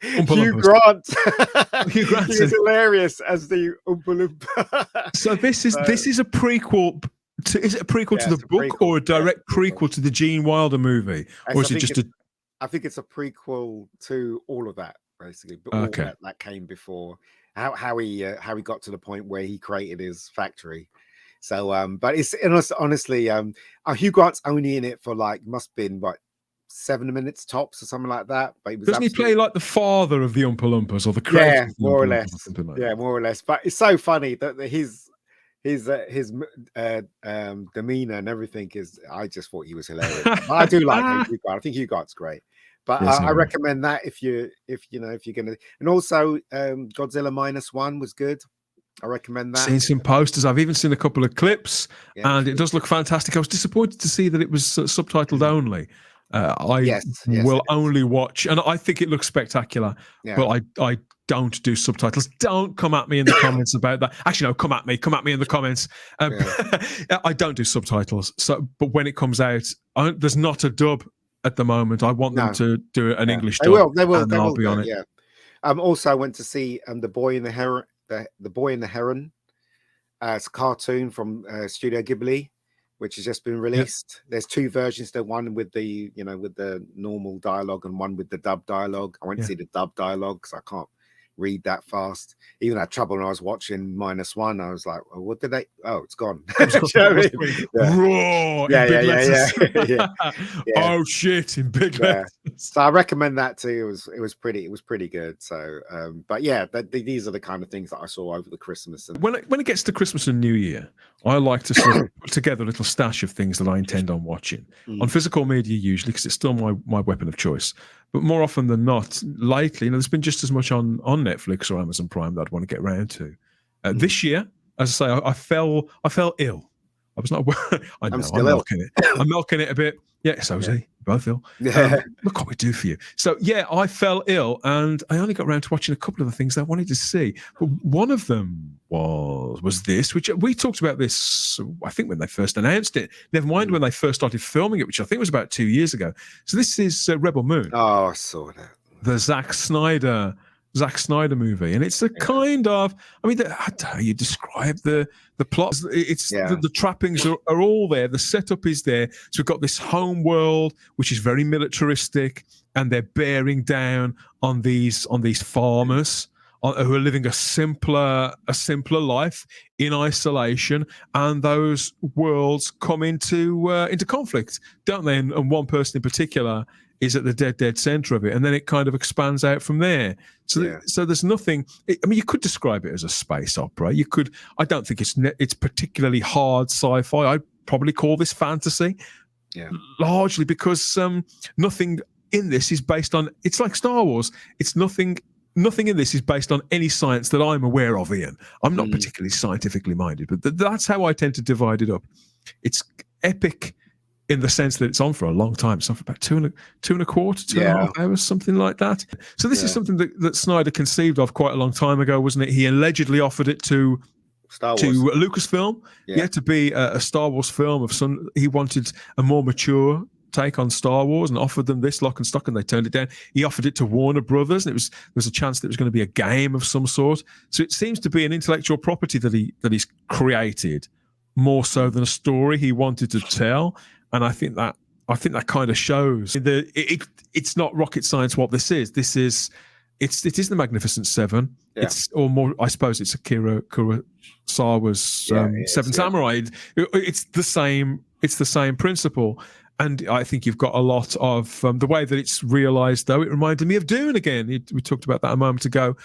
Hugh Grant. Hugh Grant He was hilarious as the Oompa Loompa. So this is a prequel. Is it a prequel to the book, or a direct prequel to the Gene Wilder movie, or is it just I think it's a prequel to all of that, basically. But all that came before. How he got to the point where he created his factory. So, but it's honestly, Hugh Grant's only in it for must have been 7 minutes tops or something like that. But he was doesn't he play like the father of the Oompa Loompas or the creator? Yeah, more or less. More or less. But it's so funny that his demeanor and everything is. I just thought he was hilarious. I do like Hugh Grant. I think Hugh Grant's great. But I recommend that if you're gonna. And also, Godzilla -1 was good. I recommend that. Seen some posters. I've even seen a couple of clips, and it does look fantastic. I was disappointed to see that it was subtitled only. I will only watch, and I think it looks spectacular. But I don't do subtitles. Don't come at me in the comments about that. Actually, no, come at me in the comments. I don't do subtitals. So, but when it comes out, there's not a dub at the moment. I want them to do an English dub. They will. I'll be on it. Yeah. Also, I went to see The Boy and the Heron. The Boy and the Heron. It's a cartoon from Studio Ghibli, which has just been released. There's 2 versions. The one with the with the normal dialogue, and one with the dub dialogue. I went to see the dub dialogue because I can't read that fast. Even had trouble when I was watching -1. I was like, well, what did they? Oh, it's gone. Raw. Yeah. Oh shit! In big letters. So I recommend that too. It was pretty good. So, but yeah, these are the kind of things that I saw over the Christmas. And when it gets to Christmas and New Year, I like to sort of put together a little stash of things that I intend on watching on physical media, usually because it's still my weapon of choice. But more often than not, lately, there's been just as much on Netflix or Amazon Prime that I'd want to get around to. This year, as I say, I fell ill I was not aware. I know, still I'm ill. milking it. I'm milking it a bit. Yeah, so's he. Both ill. Look what we do for you. So, yeah, I fell ill, and I only got around to watching a couple of the things that I wanted to see. But one of them was this, which we talked about this, I think, when they first announced it. Never mind when they first started filming it, which I think was about 2 years ago. So this is Rebel Moon. Oh, I saw that. The Zack Snyder movie, and it's a kind of, I mean, how do you describe the plot? It's the trappings are all there, the setup is there. So we've got this home world which is very militaristic, and they're bearing down on these farmers who are living a simpler life in isolation, and those worlds come into conflict, don't they? And one person in particular is at the dead center of it, and then it kind of expands out from there. So, so there's nothing. I mean, you could describe it as a space opera. You could. I don't think it's particularly hard sci-fi. I'd probably call this fantasy, largely because nothing in this is based on. It's like Star Wars. It's nothing. Nothing in this is based on any science that I'm aware of, Ian. I'm not particularly scientifically minded, but that's how I tend to divide it up. It's epic in the sense that it's on for a long time. It's on for about two and a half hours, something like that. So this is something that Snyder conceived of quite a long time ago, wasn't it? He allegedly offered it to Lucasfilm, to be a Star Wars film of some. He wanted a more mature take on Star Wars and offered them this lock and stock, and they turned it down. He offered it to Warner Brothers, and there was a chance that it was going to be a game of some sort. So it seems to be an intellectual property that he's created more so than a story he wanted to tell. And I think that kind of shows. It's not rocket science what this is. It is the Magnificent Seven. Yeah. It's, or more, I suppose it's Akira Kurosawa's Seven Samurai. It's the same principle. And I think you've got a lot of the way that it's realized, though. It reminded me of Dune again. We talked about that a moment ago.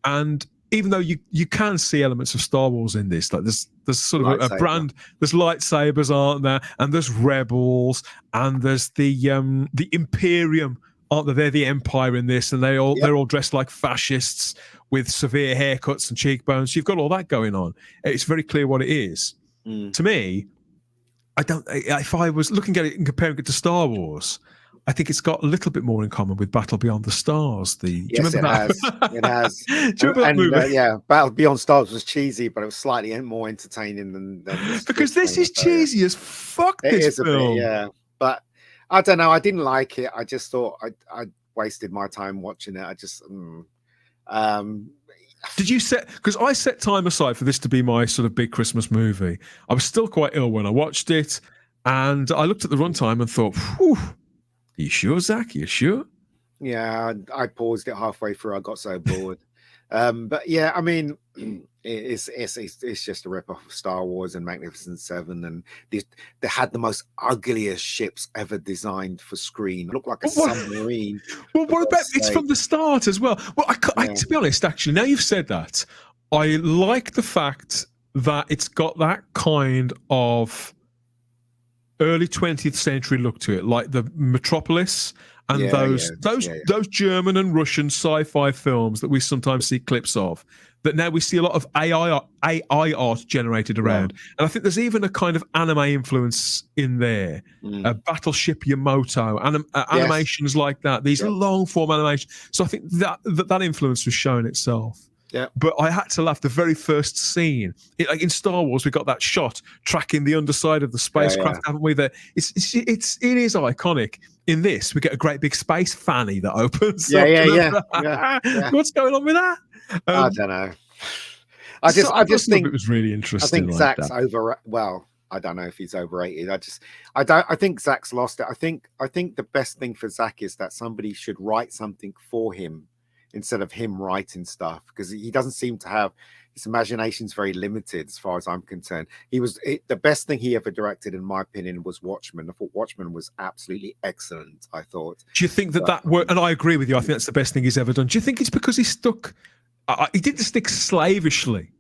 And even though you can see elements of Star Wars in this, like there's sort of a brand, there's lightsabers, aren't there? And there's rebels, and there's the Imperium, aren't there? They're the Empire in this, and they're all dressed like fascists with severe haircuts and cheekbones. You've got all that going on. It's very clear what it is. To me, if I was looking at it and comparing it to Star Wars, I think it's got a little bit more in common with Battle Beyond the Stars. Do you remember that? It has. Do you remember that movie? Battle Beyond Stars was cheesy, but it was slightly more entertaining than because this is cheesy as fuck. This film, but I don't know. I didn't like it. I just thought I wasted my time watching it. I just. Did you set? Because I set time aside for this to be my sort of big Christmas movie. I was still quite ill when I watched it, and I looked at the runtime and thought, "Whew, are you sure, Zach? Are you sure?" Yeah, I paused it halfway through. I got so bored. But yeah, I mean, it's just a rip off of Star Wars and Magnificent Seven, and they had the most ugliest ships ever designed for screen. It looked like a submarine. Well, what about it's from the start as well? Well, to be honest, actually, now you've said that, I like the fact that it's got that kind of early 20th century look to it, like the Metropolis and those German and Russian sci-fi films that we sometimes see clips of, that now we see a lot of AI art generated around. And I think there's even a kind of anime influence in there. Battleship Yamato, animations like that, these long form animations. So I think that influence was showing itself. Yeah, but I had to laugh. The very first scene, like in Star Wars, we got that shot tracking the underside of the spacecraft, haven't we? That it is iconic. In this, we get a great big space fanny that opens. Yeah. What's going on with that? I don't know. I just think it was really interesting. I think Zach's over. Well, I don't know if he's overrated. I think Zach's lost it. I think the best thing for Zach is that somebody should write something for him instead of him writing stuff, because he doesn't seem to have, his imagination's very limited as far as I'm concerned. The best thing he ever directed, in my opinion, was Watchmen. I thought Watchmen was absolutely excellent. I thought. Do you think that worked? And I agree with you. I think that's the best thing he's ever done. Do you think it's because he didn't stick slavishly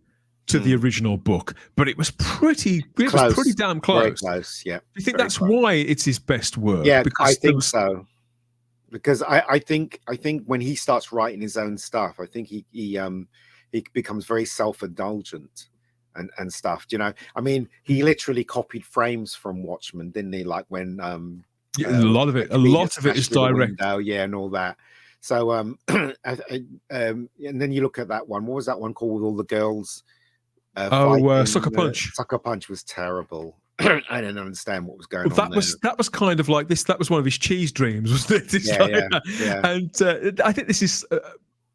to the original book, but it was pretty damn close. Very close, yeah. Do you think that's why it's his best work? Yeah, I think so. Because I think when he starts writing his own stuff, I think he becomes very self-indulgent, and stuff. Do you know? I mean, he literally copied frames from Watchmen, didn't he? Like when a lot of it is direct. Window, yeah, and all that. So and then you look at that one. What was that one called with all the girls? Sucker Punch. Sucker Punch was terrible. I didn't understand what was going on. That was kind of like this. That was one of his cheese dreams, wasn't it? Yeah. And I think this is.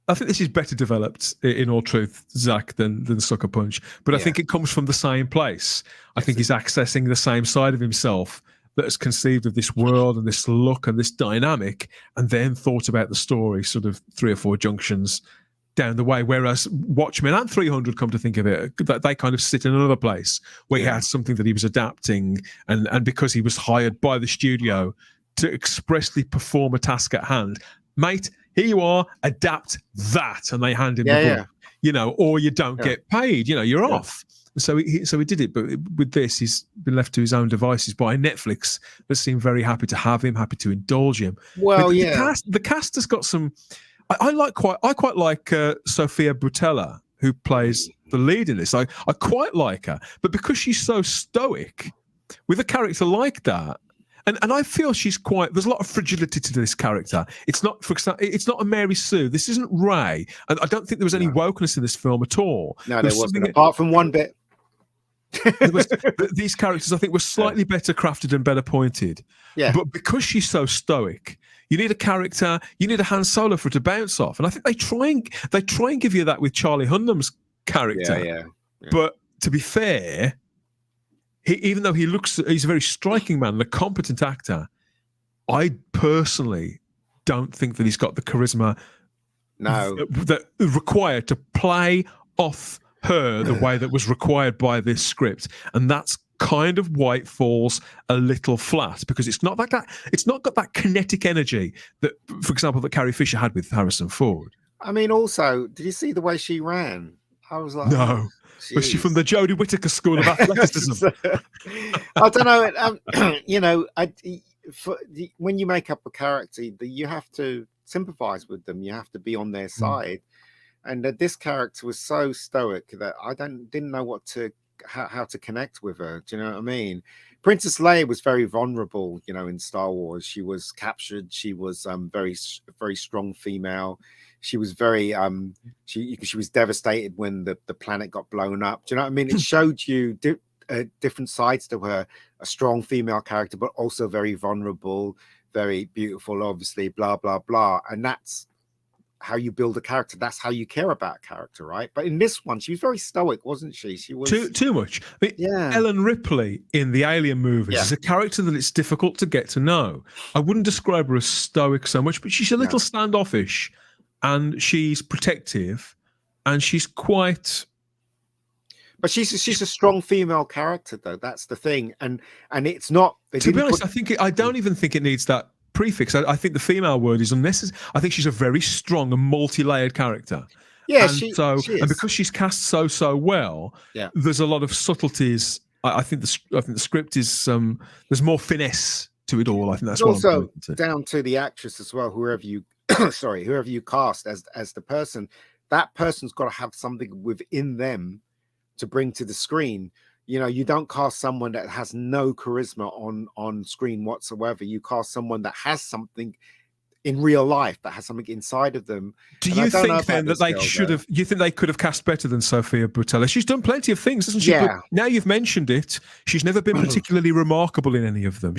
I think this is better developed, in all truth, Zach, than Sucker Punch. But I think it comes from the same place. I think he's accessing the same side of himself that has conceived of this world and this look and this dynamic, and then thought about the story sort of 3 or 4 junctions down the way. Whereas Watchmen and 300, come to think of it, they kind of sit in another place where he had something that he was adapting, and because he was hired by the studio to expressly perform a task at hand, mate, here you are, adapt that, and they hand him the book, you know, or you don't get paid, you know, you're off. So he did it, but with this, he's been left to his own devices by Netflix, that seem very happy to have him, happy to indulge him. Well, the cast has got some. I quite like Sophia Boutella, who plays the lead in this. I quite like her, but because she's so stoic with a character like that. And I feel there's a lot of fragility to this character. It's not, for example, it's not a Mary Sue. This isn't Ray. And I don't think there was any wokeness in this film at all. No, there wasn't, apart from one bit. These characters, I think, were slightly better crafted and better pointed. Yeah. But because she's so stoic, you need a character, you need a Han Solo for it to bounce off. And I think they try and give you that with Charlie Hunnam's character. Yeah. But to be fair, even though he's a very striking man and a competent actor, I personally don't think that he's got the charisma that required to play off her the way that was required by this script. And that's kind of why it falls a little flat, because it's not got that kinetic energy that, for example, that Carrie Fisher had with Harrison Ford. I mean, also, did you see the way she ran? I was like, no. Was she from the Jodie Whittaker School of Athleticism? I don't know. You know, when you make up a character, you have to sympathize with them. You have to be on their side. And this character was so stoic that I didn't know how to connect with her. Do you know what I mean? Princess Leia was very vulnerable, you know, in Star Wars. She was captured. She was very, very strong female. She was very she was devastated when the planet got blown up. Do you know what I mean? It showed you different sides to her. A strong female character, but also very vulnerable, very beautiful, obviously, blah blah blah. And that's how you build a character. That's how you care about a character, right? But in this one, she was very stoic, wasn't she? She was too much. I mean, Ellen Ripley in the Alien movies is a character that it's difficult to get to know. I wouldn't describe her as stoic so much, but she's a little standoffish, and she's protective, and she's quite. But she's a strong female character, though. That's the thing, and it's not. To be honest, I don't even think it needs that prefix. I think the female word is unnecessary. I think she's a very strong and multi-layered character. Yeah, and she is. And because she's cast so well, there's a lot of subtleties. I think the script is there's more finesse to it all. I think that's also down to the actress as well. Whoever you whoever you cast as the person, that person's got to have something within them to bring to the screen. You know, you don't cast someone that has no charisma on screen whatsoever. You cast someone that has something in real life, that has something inside of them. Do you think then that they should have? You think they could have cast better than Sophia Boutella? She's done plenty of things, hasn't she? Yeah. But now you've mentioned it, she's never been particularly remarkable in any of them.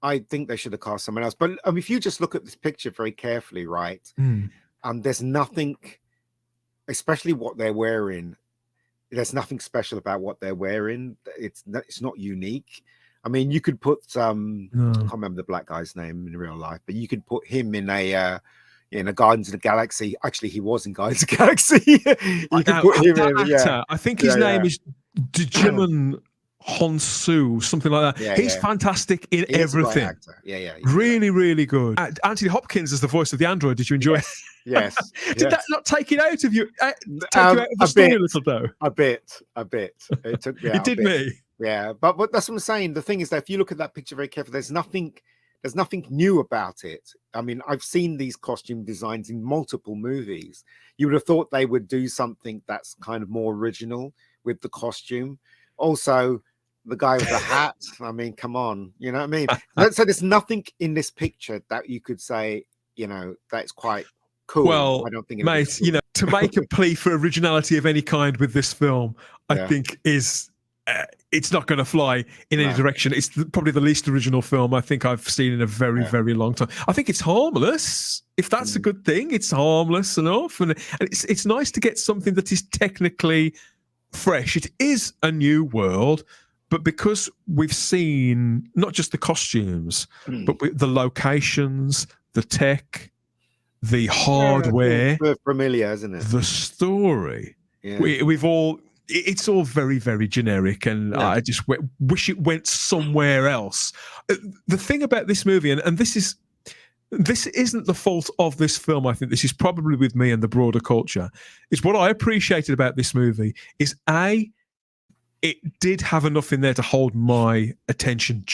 I think they should have cast someone else. But if you just look at this picture very carefully, right? There's nothing, especially what they're wearing. There's nothing special about what they're wearing. It's not unique. I mean, you could put I can't remember the black guy's name in real life, but you could put him in a Guardians of the Galaxy. Actually, he was in Guardians of the Galaxy. You could put him in. I think his name is Digimon Honsu, something like that. He's fantastic in everything. Really, really good. Anthony Hopkins is the voice of the android. Did you enjoy it? Yes. Did that not take it out of you? Take you out of the story a little, though? A bit. It took me out. It did me. Yeah, but that's what I'm saying. The thing is that if you look at that picture very carefully, there's nothing new about it. I mean, I've seen these costume designs in multiple movies. You would have thought they would do something that's kind of more original, with the costume. Also, the guy with the hat. I mean, come on, you know what I mean? So there's nothing in this picture that you could say, you know, that's quite cool. Well, I don't think, mate, cool. You know, to make a plea for originality of any kind with this film, I Yeah. think is it's not going to fly in any direction. It's probably the least original film I think I've seen in a very, very long time. I think it's harmless. If that's a good thing, it's harmless enough, and it's nice to get something that is technically fresh. It is a new world, but because we've seen not just the costumes, but the locations, the tech, the hardware, familiar, isn't it? the story. Yeah. We've all. It's all very, very generic, and I just wish it went somewhere else. The thing about this movie, and this isn't the fault of this film. I think this is probably with me and the broader culture. Is what I appreciated about this movie is it did have enough in there to hold my attention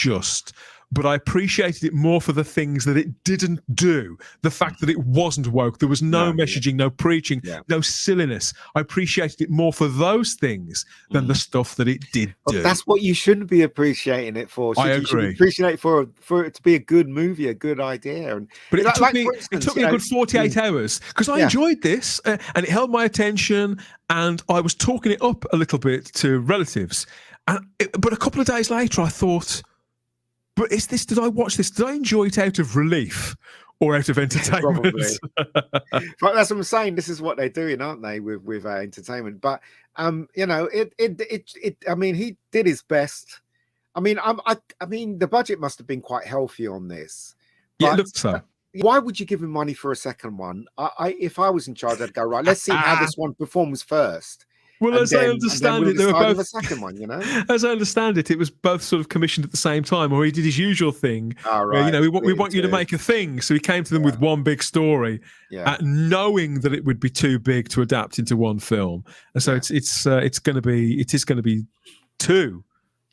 but I appreciated it more for the things that it didn't do. The fact that it wasn't woke. There was no messaging, no preaching, no silliness. I appreciated it more for those things than the stuff that it did do. That's what you shouldn't be appreciating it for. I agree. You should appreciate it for it to be a good movie, a good idea. But it took me a good 48 hours because I enjoyed this and it held my attention, and I was talking it up a little bit to relatives. But a couple of days later, I thought, but did I watch this? Did I enjoy it out of relief or out of entertainment? Probably. But that's what I'm saying. This is what they're doing, aren't they, with entertainment? But you know, I mean, he did his best. I mean, I mean, the budget must have been quite healthy on this. Yeah, it looks so. Why would you give him money for a second one? If I was in charge, I'd go, right, let's see how this one performs first. Well, as I understand it, they were both the second one, you know. As I understand it, it was both sort of commissioned at the same time, or he did his usual thing. Right. Where, you know, we want you to make a thing, so he came to them with one big story, knowing that it would be too big to adapt into one film, and so it is going to be two.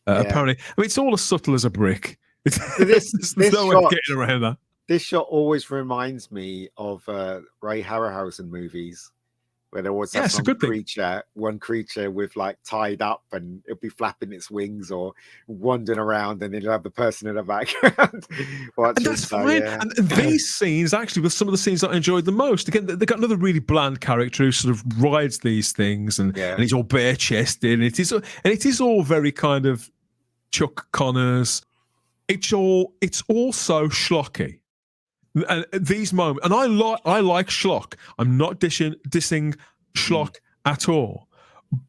Apparently, I mean, it's all as subtle as a brick. There's no way of getting around that. This shot always reminds me of Ray Harryhausen movies, where there was one creature with like tied up, and it'll be flapping its wings or wandering around, and then you'll have the person in the background. And that's fine. And these scenes actually were some of the scenes that I enjoyed the most. Again, they got another really bland character who sort of rides these things, and he's all bare chested, and it is all very kind of Chuck Connors. It's all so schlocky. And these moments, and I like schlock. I'm not dissing schlock at all,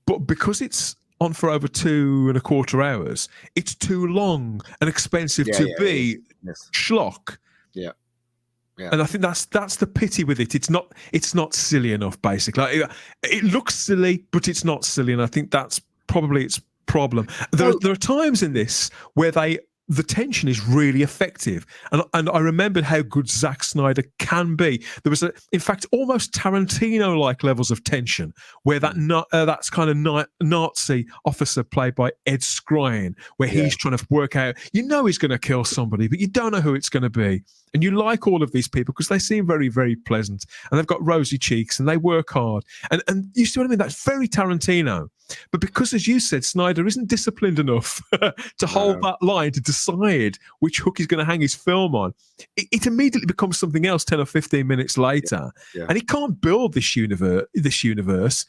but because it's on for over 2.25 hours, it's too long and expensive to be schlock. Yeah. And I think that's the pity with it. It's not silly enough. Basically, it looks silly, but it's not silly, and I think that's probably its problem. There are times in this where the tension is really effective. And I remembered how good Zack Snyder can be. There was, in fact, almost Tarantino-like levels of tension where that's kind of Nazi officer played by Ed Skrein, where he's trying to work out, you know he's going to kill somebody, but you don't know who it's going to be. And you like all of these people because they seem very, very pleasant. And they've got rosy cheeks and they work hard. And you see what I mean? That's very Tarantino. But because, as you said, Snyder isn't disciplined enough to hold that line to decide which hook he's going to hang his film on, it immediately becomes something else 10 or 15 minutes later. And he can't build this universe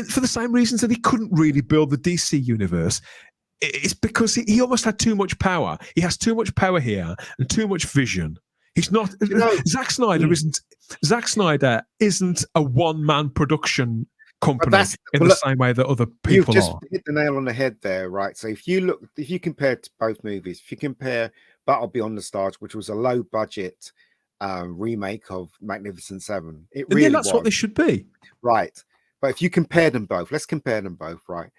for the same reasons that he couldn't really build the DC universe. It's because he almost had too much power. He has too much power here and too much vision. He's not. Zack Snyder isn't a one-man production company in the same way that other people you've just are. hit the nail on the head there, right? So if you compare both movies, if you compare Battle Beyond the Stars, which was a low-budget remake of Magnificent Seven, that's what they should be, right? But if you compare them both, let's compare them both, right?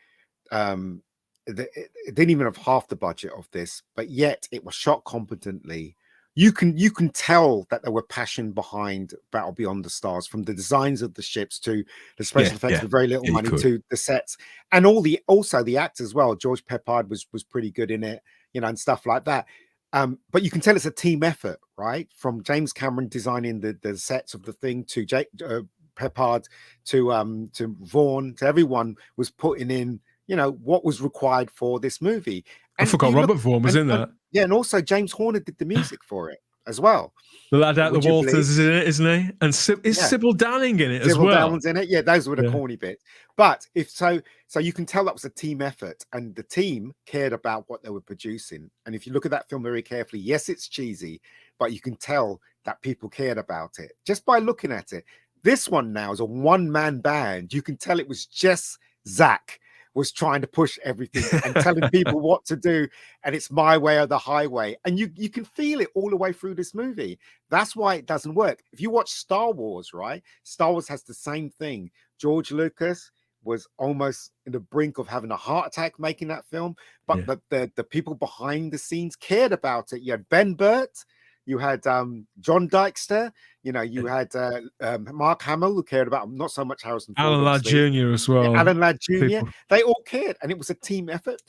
It didn't even have half the budget of this, but yet it was shot competently. You can tell that there were passion behind Battle Beyond the Stars, from the designs of the ships to the special effects with very little money to the sets, and also the actors as well. George Peppard was pretty good in it, you know, and stuff like that. But you can tell it's a team effort, right? From James Cameron designing the sets of the thing to Peppard to Vaughan, to everyone was putting in, you know, what was required for this movie. And I forgot Robert Vaughan was in that. And also James Horner did the music for it as well. The lad out the Walters is in it, isn't he? And is Sybil Downing in it as well? Sybil Dowling's in it. Yeah, those were the corny bits. But so you can tell that was a team effort, and the team cared about what they were producing. And if you look at that film very carefully, yes, it's cheesy, but you can tell that people cared about it just by looking at it. This one now is a one-man band. You can tell it was just Zach was trying to push everything and telling people what to do, and it's my way or the highway. And you can feel it all the way through this movie. That's why it doesn't work. If you watch Star Wars, right? Star Wars has the same thing. George Lucas was almost in the brink of having a heart attack making that film, but the people behind the scenes cared about it. You had Ben Burt, you had John Dykstra, you know, you had Mark Hamill, who cared about not so much Harrison Ford, Alan Ladd Jr. as well. Alan Ladd Jr. They all cared, and it was a team effort.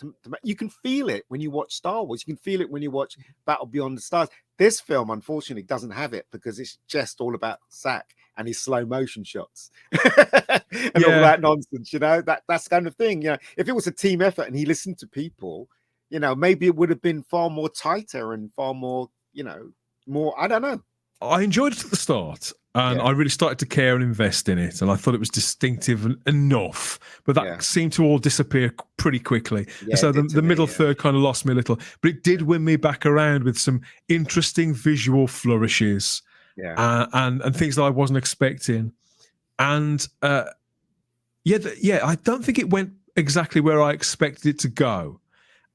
You can feel it when you watch Star Wars. You can feel it when you watch Battle Beyond the Stars. This film, unfortunately, doesn't have it because it's just all about Zach and his slow motion shots and all that nonsense. You know, that's kind of thing. You know, if it was a team effort and he listened to people, you know, maybe it would have been far more tighter and far more, you know, more. I don't know. I enjoyed it at the start, and I really started to care and invest in it, and I thought it was distinctive enough, but that seemed to all disappear pretty quickly. So the middle third kind of lost me a little, but it did win me back around with some interesting visual flourishes and things that I wasn't expecting. And I don't think it went exactly where I expected it to go.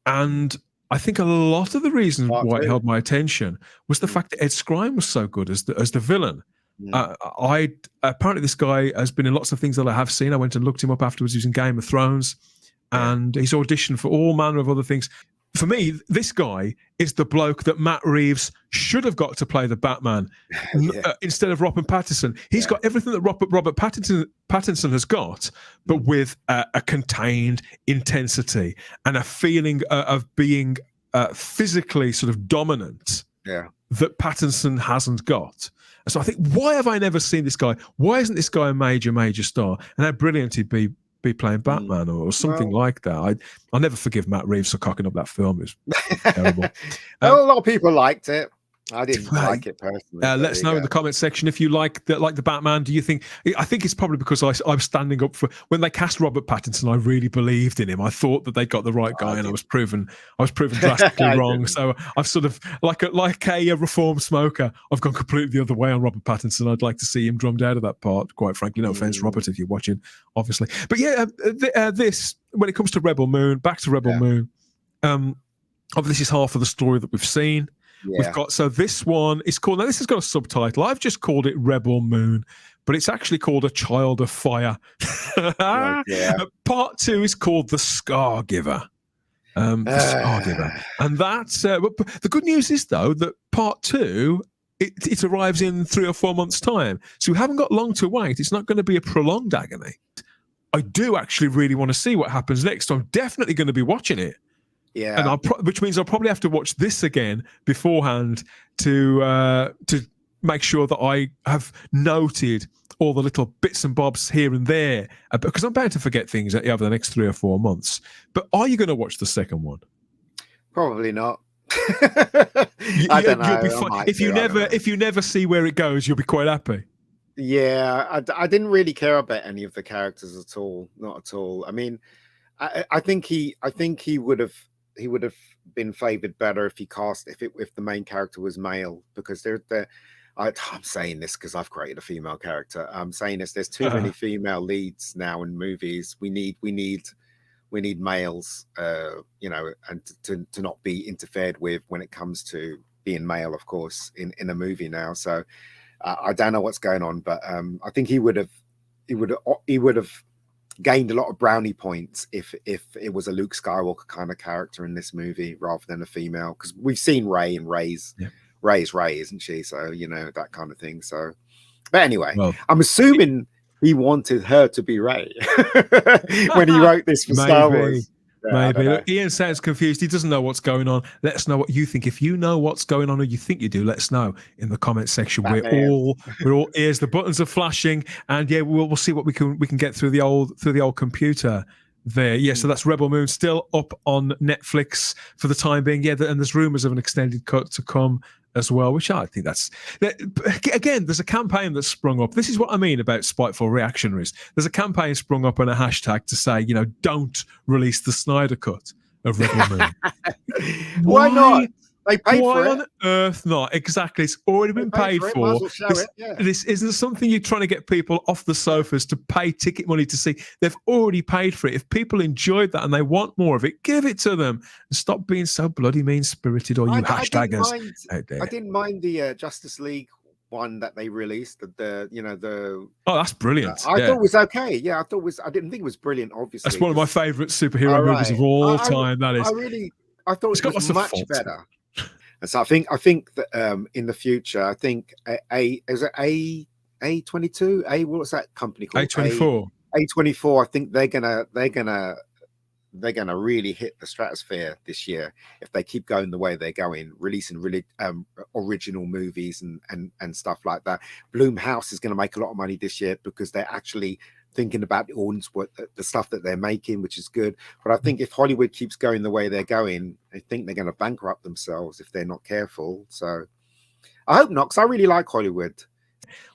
And I think a lot of the reason why it held my attention was the fact that Ed Skrein was so good as the villain. Apparently this guy has been in lots of things that I have seen. I went and looked him up afterwards. He was in Game of Thrones, and he's auditioned for all manner of other things. For me, this guy is the bloke that Matt Reeves should have got to play the Batman instead of Robert Pattinson. He's got everything that Robert Pattinson has got, but with a contained intensity and a feeling of being physically sort of dominant that Pattinson hasn't got. So I think, why have I never seen this guy? Why isn't this guy a major star? And how brilliant he'd be playing Batman or something like that. I'll never forgive Matt Reeves for cocking up that film. It was terrible. A lot of people liked it. I didn't like it personally. Let us know in the comment section if you like the Batman. Do you think? I think it's probably because I'm standing up for when they cast Robert Pattinson. I really believed in him. I thought that they got the right guy, and I was proven drastically wrong. So I've sort of like a reformed smoker. I've gone completely the other way on Robert Pattinson. I'd like to see him drummed out of that part. Quite frankly, no offense, Robert, if you're watching, obviously. But this when it comes to Rebel Moon, back to Rebel Moon. Obviously, this is half of the story that we've seen. We've got, so this one is called, now this has got a subtitle. I've just called it Rebel Moon, but it's actually called A Child of Fire. Part 2 is called The Scar Giver. The Scar Giver. And that's, the good news is though, that part 2, it arrives in 3 or 4 months' time. So we haven't got long to wait. It's not going to be a prolonged agony. I do actually really want to see what happens next. So I'm definitely going to be watching it. Yeah, and which means I'll probably have to watch this again beforehand to make sure that I have noted all the little bits and bobs here and there, because I'm bound to forget things over the next 3 or 4 months. But are you going to watch the second one? Probably not. I don't know. You'll be fine. If you never see where it goes, you'll be quite happy. Yeah, I didn't really care about any of the characters at all. Not at all. I mean, I think he would have been favored better if if the main character was male, because I'm saying this because I've created a female character. I'm saying this, there's too many female leads now in movies. We need males, you know, and to not be interfered with when it comes to being male, of course, in a movie now. So I don't know what's going on, but I think he would have gained a lot of brownie points if it was a Luke Skywalker kind of character in this movie rather than a female, because we've seen Rey, and Rey's Rey, isn't she? So, you know, that kind of thing. So, but anyway, I'm assuming he wanted her to be Rey when he wrote this for Star Wars. Maybe. Look, Ian sounds confused. He doesn't know what's going on. Let us know what you think. If you know what's going on or you think you do, let us know in the comment section. We're all ears. The buttons are flashing, and yeah, we'll see what we can get through the old computer there. Yeah, so that's Rebel Moon still up on Netflix for the time being. Yeah, and there's rumors of an extended cut to come as well, which I think again, there's a campaign that's sprung up. This is what I mean about spiteful reactionaries. There's a campaign sprung up and a hashtag to say, don't release the Snyder cut of Rebel Moon. Why not? They paid for it. Why on earth not? Exactly. It's already been paid for. This isn't something you're trying to get people off the sofas to pay ticket money to see. They've already paid for it. If people enjoyed that and they want more of it, give it to them. And stop being so bloody mean-spirited, or you hashtaggers out there. I didn't mind the Justice League one that they released. Oh, that's brilliant. I thought it was okay. Yeah, I didn't think it was brilliant, obviously. That's one of my favorite superhero movies of all time. That is. I thought it was much better. And so I think that in the future, I think A22, what was that company called? A24. A24. I think they're gonna really hit the stratosphere this year if they keep going the way they're going, releasing really original movies and stuff like that. Blumhouse is going to make a lot of money this year because they're actually thinking about the audience, the stuff that they're making, which is good. But I think if Hollywood keeps going the way they're going, I think they're going to bankrupt themselves if they're not careful. So I hope not, because I really like Hollywood.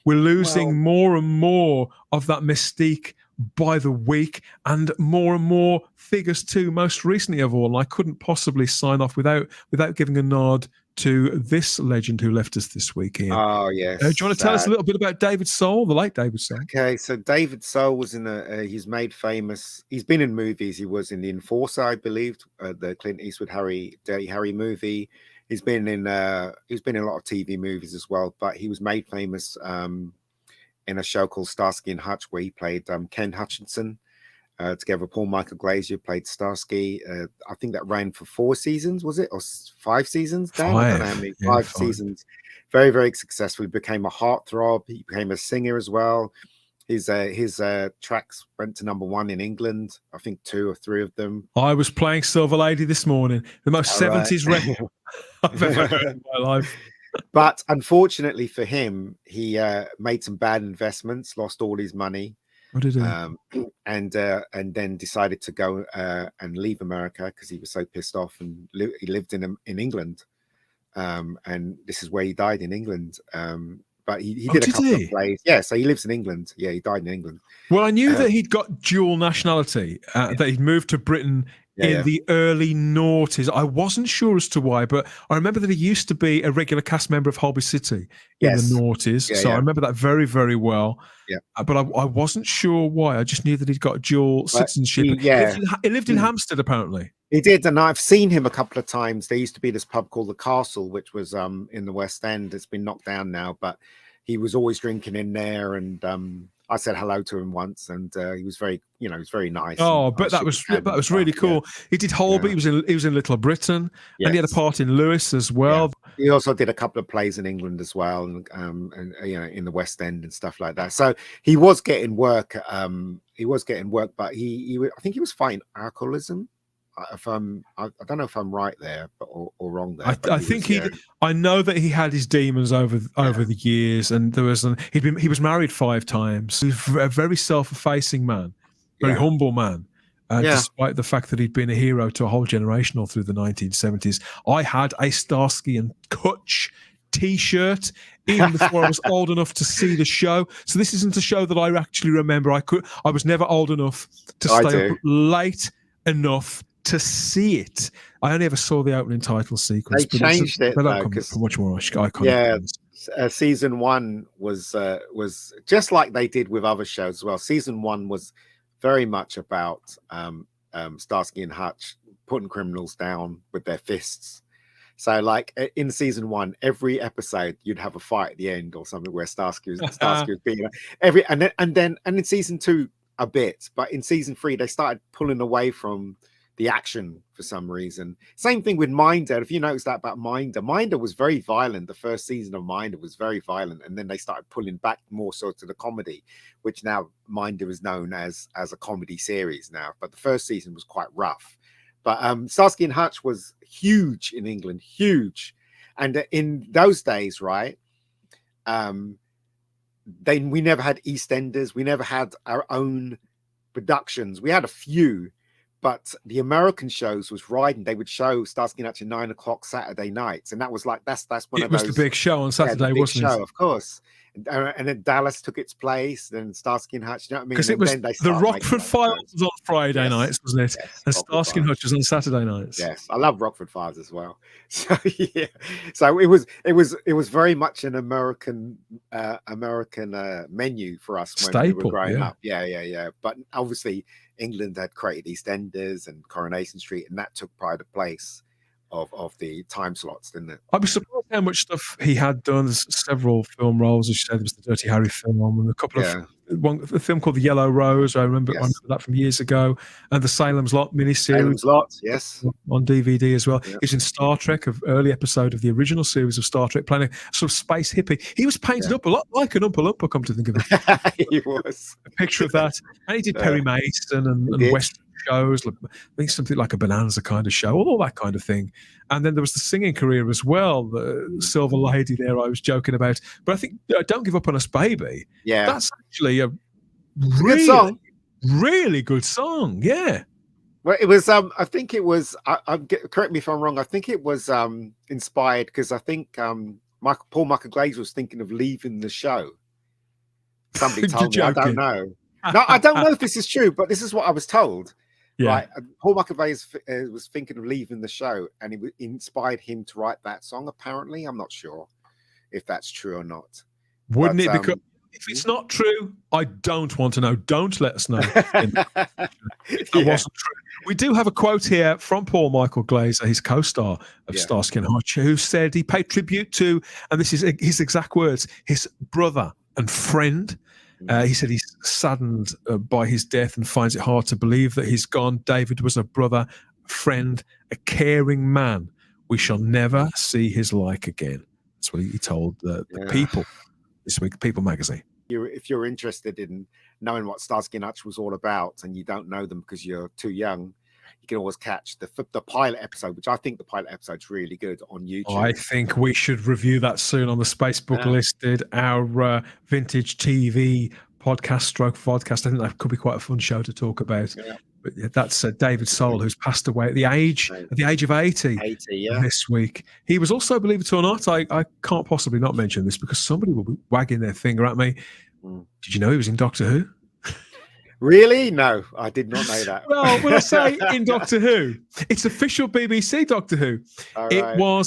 We're losing more and more of that mystique by the week, and more figures too. Most recently of all, I couldn't possibly sign off without giving a nod to this legend who left us this week, Ian. Oh, yes. Do you want to tell us a little bit about David Soul, the late David Soul? Okay, so David Soul was he's made famous. He's been in movies. He was in The Enforcer, I believe, the Clint Eastwood Dirty Harry movie. He's been in a lot of TV movies as well, but he was made famous in a show called Starsky and Hutch, where he played Ken Hutchinson. Together with Paul Michael Glazier, played Starsky. I think that ran for 4 seasons, was it? Or 5 seasons? Dan? I don't know how many. 5 seasons. Very, very successful. He became a heartthrob. He became a singer as well. His tracks went to #1 in England. I think 2 or 3 of them. I was playing Silver Lady this morning. The most 70s record I've ever heard in my life. But unfortunately for him, he made some bad investments, lost all his money. What did he? And then decided to go and leave America because he was so pissed off, and he lived in England, and this is where he died, in England. But he did a couple of plays. Yeah, so he lives in England. Yeah, he died in England. Well, I knew that he'd got dual nationality, that he'd moved to Britain in the early noughties. I wasn't sure as to why, but I remember that he used to be a regular cast member of Holby City in the noughties. I remember that very, very well. Yeah. But I wasn't sure why. I just knew that he'd got dual citizenship. He lived in Hampstead, apparently. He did, and I've seen him a couple of times. There used to be this pub called The Castle, which was in the West End. It's been knocked down now, but he was always drinking in there, and I said hello to him once, and he was very, he was very nice. Oh, but that was really cool. Yeah. He did Holby. Yeah. He was in Little Britain, and he had a part in Lewis as well. Yeah. He also did a couple of plays in England as well, and in the West End and stuff like that. So he was getting work. But I think he was fighting alcoholism. I don't know if I'm right there, or wrong there. I think I know that he had his demons over the years, and there was he was married 5 times. He was a very self-effacing man, very humble man. Despite the fact that he'd been a hero to a whole generation all through the 1970s. I had a Starsky and Hutch T-shirt even before I was old enough to see the show. So this isn't a show that I actually remember. I was never old enough to stay up late enough to see it. I only ever saw the opening title sequence. They changed it for much more iconic. Yeah, season 1 was just like they did with other shows as well. Season 1 was very much about Starsky and Hutch putting criminals down with their fists. So, like in season 1, every episode you'd have a fight at the end or something where Starsky was being and in season 2 a bit, but in season 3 they started pulling away from the action for some reason. Same thing with Minder. If you notice that about Minder was very violent. The first season of Minder was very violent, and then they started pulling back more so to the comedy, which now Minder is known as a comedy series now. But the first season was quite rough, But Starsky and Hutch was huge in England, huge. And in those days, right, we never had EastEnders. We never had our own productions. We had a few, but the American shows was riding. They would show Starsky and Hutch at 9 o'clock Saturday nights, and that was like that's one of those. It was the big show on Saturday, wasn't it? Of course. And then Dallas took its place, then Starsky and Hutch. You know what I mean? Because it was the Rockford Files was on Friday nights, wasn't it? Yes, and Starsky and Hutch was on Saturday nights. Yes, I love Rockford Files as well. So yeah, so it was very much an American menu for us when we were growing up. Yeah. But obviously, England had created EastEnders and Coronation Street, and that took pride of place of the time slots, didn't it? I was surprised how much stuff he had done. There's several film roles, as you said. There was the Dirty Harry film, and a couple of a film called The Yellow Rose. I remember that from years ago, and the Salem's Lot miniseries. Salem's Lot, yes, on DVD as well. He's in Star Trek, an early episode of the original series of Star Trek, playing a sort of space hippie. He was painted up a lot like an Oompa Loompa, come to think of it. He was a picture of that, and he did Perry Mason and Western shows, I think something like a Bonanza kind of show, all that kind of thing. And then there was the singing career as well, the Silver Lady there I was joking about. But I think Don't Give Up on Us, Baby, that's actually a really good song. Really good song, yeah. Well, it was, I think it was, correct me if I'm wrong, I think it was inspired because I think Paul Michael Glaze was thinking of leaving the show. Somebody told me, I don't know. No, I don't know if this is true, but this is what I was told. Yeah. Right, Paul Michael Glaze was thinking of leaving the show, and it inspired him to write that song. Apparently, I'm not sure if that's true or not. Wouldn't it? Because if it's not true, I don't want to know. Don't let us know. That wasn't true. We do have a quote here from Paul Michael Glaze, his co-star of Starsky and Hutch, who said he paid tribute to, and this is his exact words, his brother and friend. He said he's saddened by his death and finds it hard to believe that he's gone. David was a brother, friend, a caring man. We shall never see his like again. That's what he told the People this week, People magazine. If you're interested in knowing what Starsky and Hutch was all about and you don't know them because you're too young, you can always catch the pilot episode, which I think the pilot episode's really good on YouTube. I think we should review that soon on the Spacebook listed, our vintage TV podcast vodcast. I think that could be quite a fun show to talk about. Yeah. But that's David Soul, who's passed away at the age of 80 this week. He was also, believe it or not, I can't possibly not mention this because somebody will be wagging their finger at me. Did you know he was in Doctor Who? Really? No, I did not know that. Well, when I say in Doctor Who, it's official BBC Doctor Who.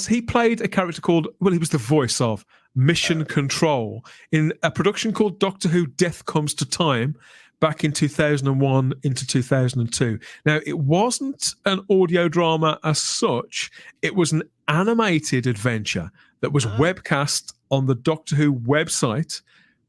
He played a character called, he was the voice of Mission Control in a production called Doctor Who Death Comes to Time back in 2001 into 2002. Now, it wasn't an audio drama as such. It was an animated adventure that was webcast on the Doctor Who website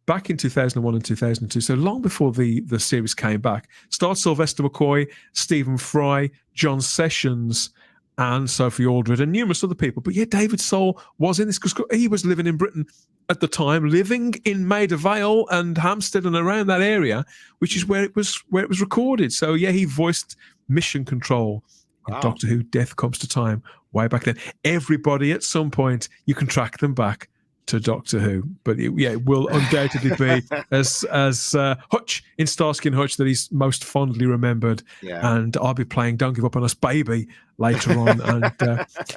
back in 2001 and 2002, so long before the series came back. Starred Sylvester McCoy, Stephen Fry, John Sessions, and Sophie Aldred, and numerous other people. But yeah, David Soul was in this because he was living in Britain at the time, living in Maida Vale and Hampstead and around that area, which is where it was recorded. So yeah, he voiced Mission Control in Doctor Who Death Comes to Time way back then. Everybody at some point, you can track them back to Doctor Who, but it will undoubtedly be as Hutch in Starsky and Hutch that he's most fondly remembered. And I'll be playing Don't Give Up on Us, Baby later on, and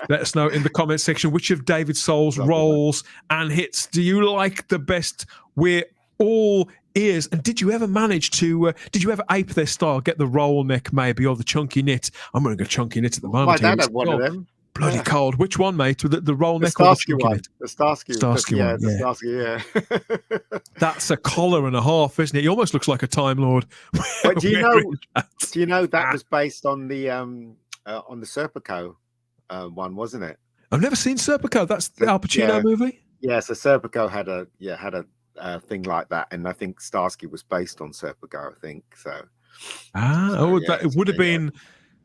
let us know in the comment section which of David Soul's roles and hits do you like the best. We're all ears. And did you ever manage to did you ever ape their style, get the roll neck maybe, or the chunky knit? I'm wearing a chunky knit at the moment. My dad had one of them. Bloody cold. Which one, mate? With the roll neck Starsky or the one? The Starsky one. The Starsky, That's a collar and a half, isn't it? He almost looks like a Time Lord. But do you know that was based on the Serpico one, wasn't it? I've never seen Serpico. That's the Al Pacino movie? Yeah, so Serpico had a thing like that, and I think Starsky was based on Serpico, I think. So it would have been,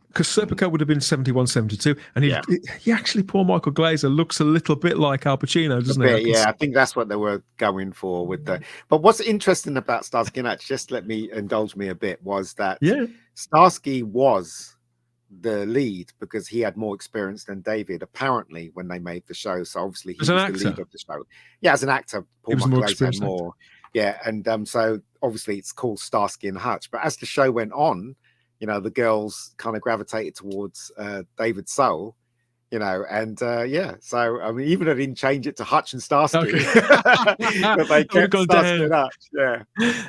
because Serpico would have been 71, 72, and he actually, Paul Michael Glazer looks a little bit like Al Pacino, doesn't he? Yeah, I think that's what they were going for with the. But what's interesting about Starsky and Hutch, just indulge me a bit, was that Starsky was the lead because he had more experience than David, apparently, when they made the show. So obviously he was the lead of the show. Yeah, as an actor, Paul Michael had more. Yeah, and so obviously it's called Starsky and Hutch. But as the show went on, you know, the girls kind of gravitated towards David's soul. You know, and so I mean, even if I didn't change it to Hutch and Starsky, but they kept Starsky and Hutch. Yeah,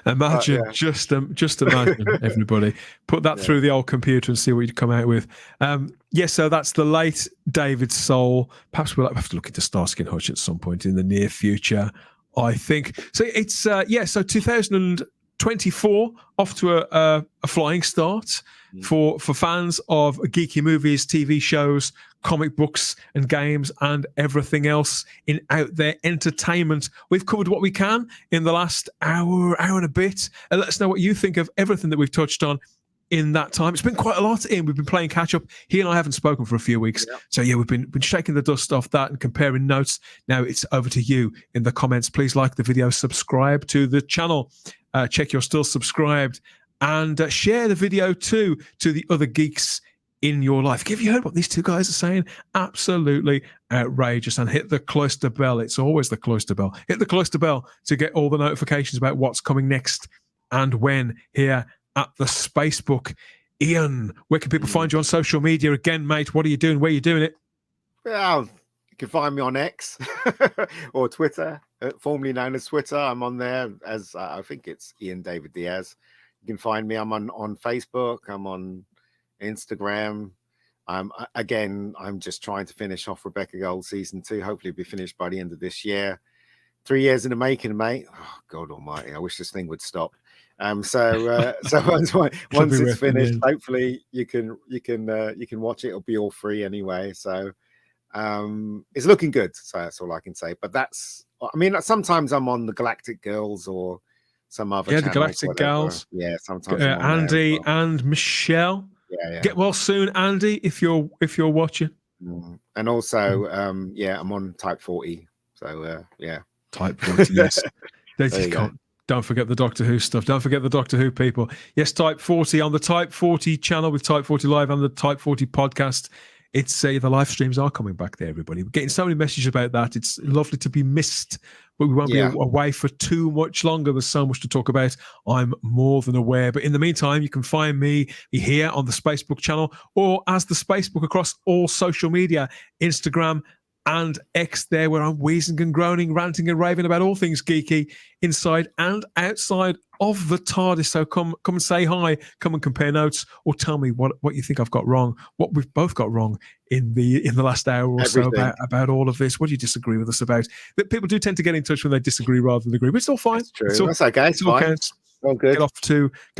imagine, just imagine, everybody, put that through the old computer and see what you'd come out with. So that's the late David Soul. Perhaps we'll have to look into Starsky and Hutch at some point in the near future, I think. So it's so 2024 off to a flying start for fans of geeky movies, TV shows, comic books and games and everything else in out there entertainment. We've covered what we can in the last hour and a bit. And let us know what you think of everything that we've touched on in that time. It's been quite a lot, Ian. We've been playing catch up. He and I haven't spoken for a few weeks. Yep. So we've been shaking the dust off that and comparing notes. Now it's over to you in the comments. Please like the video, subscribe to the channel, check you're still subscribed, and share the video too to the other geeks in your life. Have you heard what these two guys are saying? Absolutely outrageous. And hit the cloister bell. It's always the cloister bell. Hit the cloister bell to get all the notifications about what's coming next and when here at the Spacebook. Ian, where can people find you on social media again, mate? What are you doing? Where are you doing it? Well, you can find me on X or Twitter, formerly known as Twitter. I'm on there as I think it's Ian David Diaz. You can find me. I'm on Facebook. I'm on Instagram. I'm just trying to finish off Rebecca Gold season 2. Hopefully be finished by the end of this year. 3 years in the making, mate. Oh, God almighty, I wish this thing would stop. So once it's finished, hopefully you can watch it. It'll be all free anyway. So it's looking good. So that's all I can say. But sometimes I'm on the Galactic Girls or some other channel, the Galactic Girls. Yeah, sometimes Andy and Michelle. Yeah. Get well soon, Andy, if you're watching. And also, I'm on Type 40. So Type 40. Yes. Don't forget the Doctor Who stuff. Don't forget the Doctor Who people. Yes, Type 40 on the Type 40 channel with Type 40 Live and the Type 40 podcast. It's the live streams are coming back there, everybody. We're getting so many messages about that. It's lovely to be missed, but we won't be away for too much longer. There's so much to talk about. I'm more than aware. But in the meantime, you can find me here on the Spacebook channel or as the Spacebook across all social media, Instagram and X there, where I'm wheezing and groaning, ranting and raving about all things geeky inside and outside of the TARDIS. So come and say hi, come and compare notes, or tell me what you think I've got wrong, what we've both got wrong in the last hour or so about all of this. What do you disagree with us about? That people do tend to get in touch when they disagree rather than agree, but it's all fine. That's true. That's okay. It's all counts. All good. Get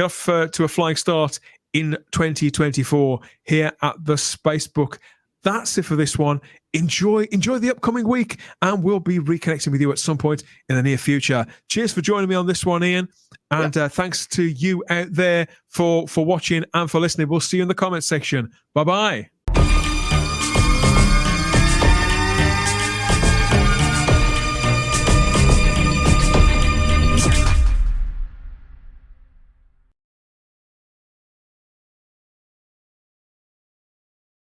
off to a flying start in 2024 here at the Spacebook. That's it for this one. Enjoy the upcoming week, and we'll be reconnecting with you at some point in the near future. Cheers for joining me on this one, Ian, and thanks to you out there for watching and for listening. We'll see you in the comments section. Bye-bye.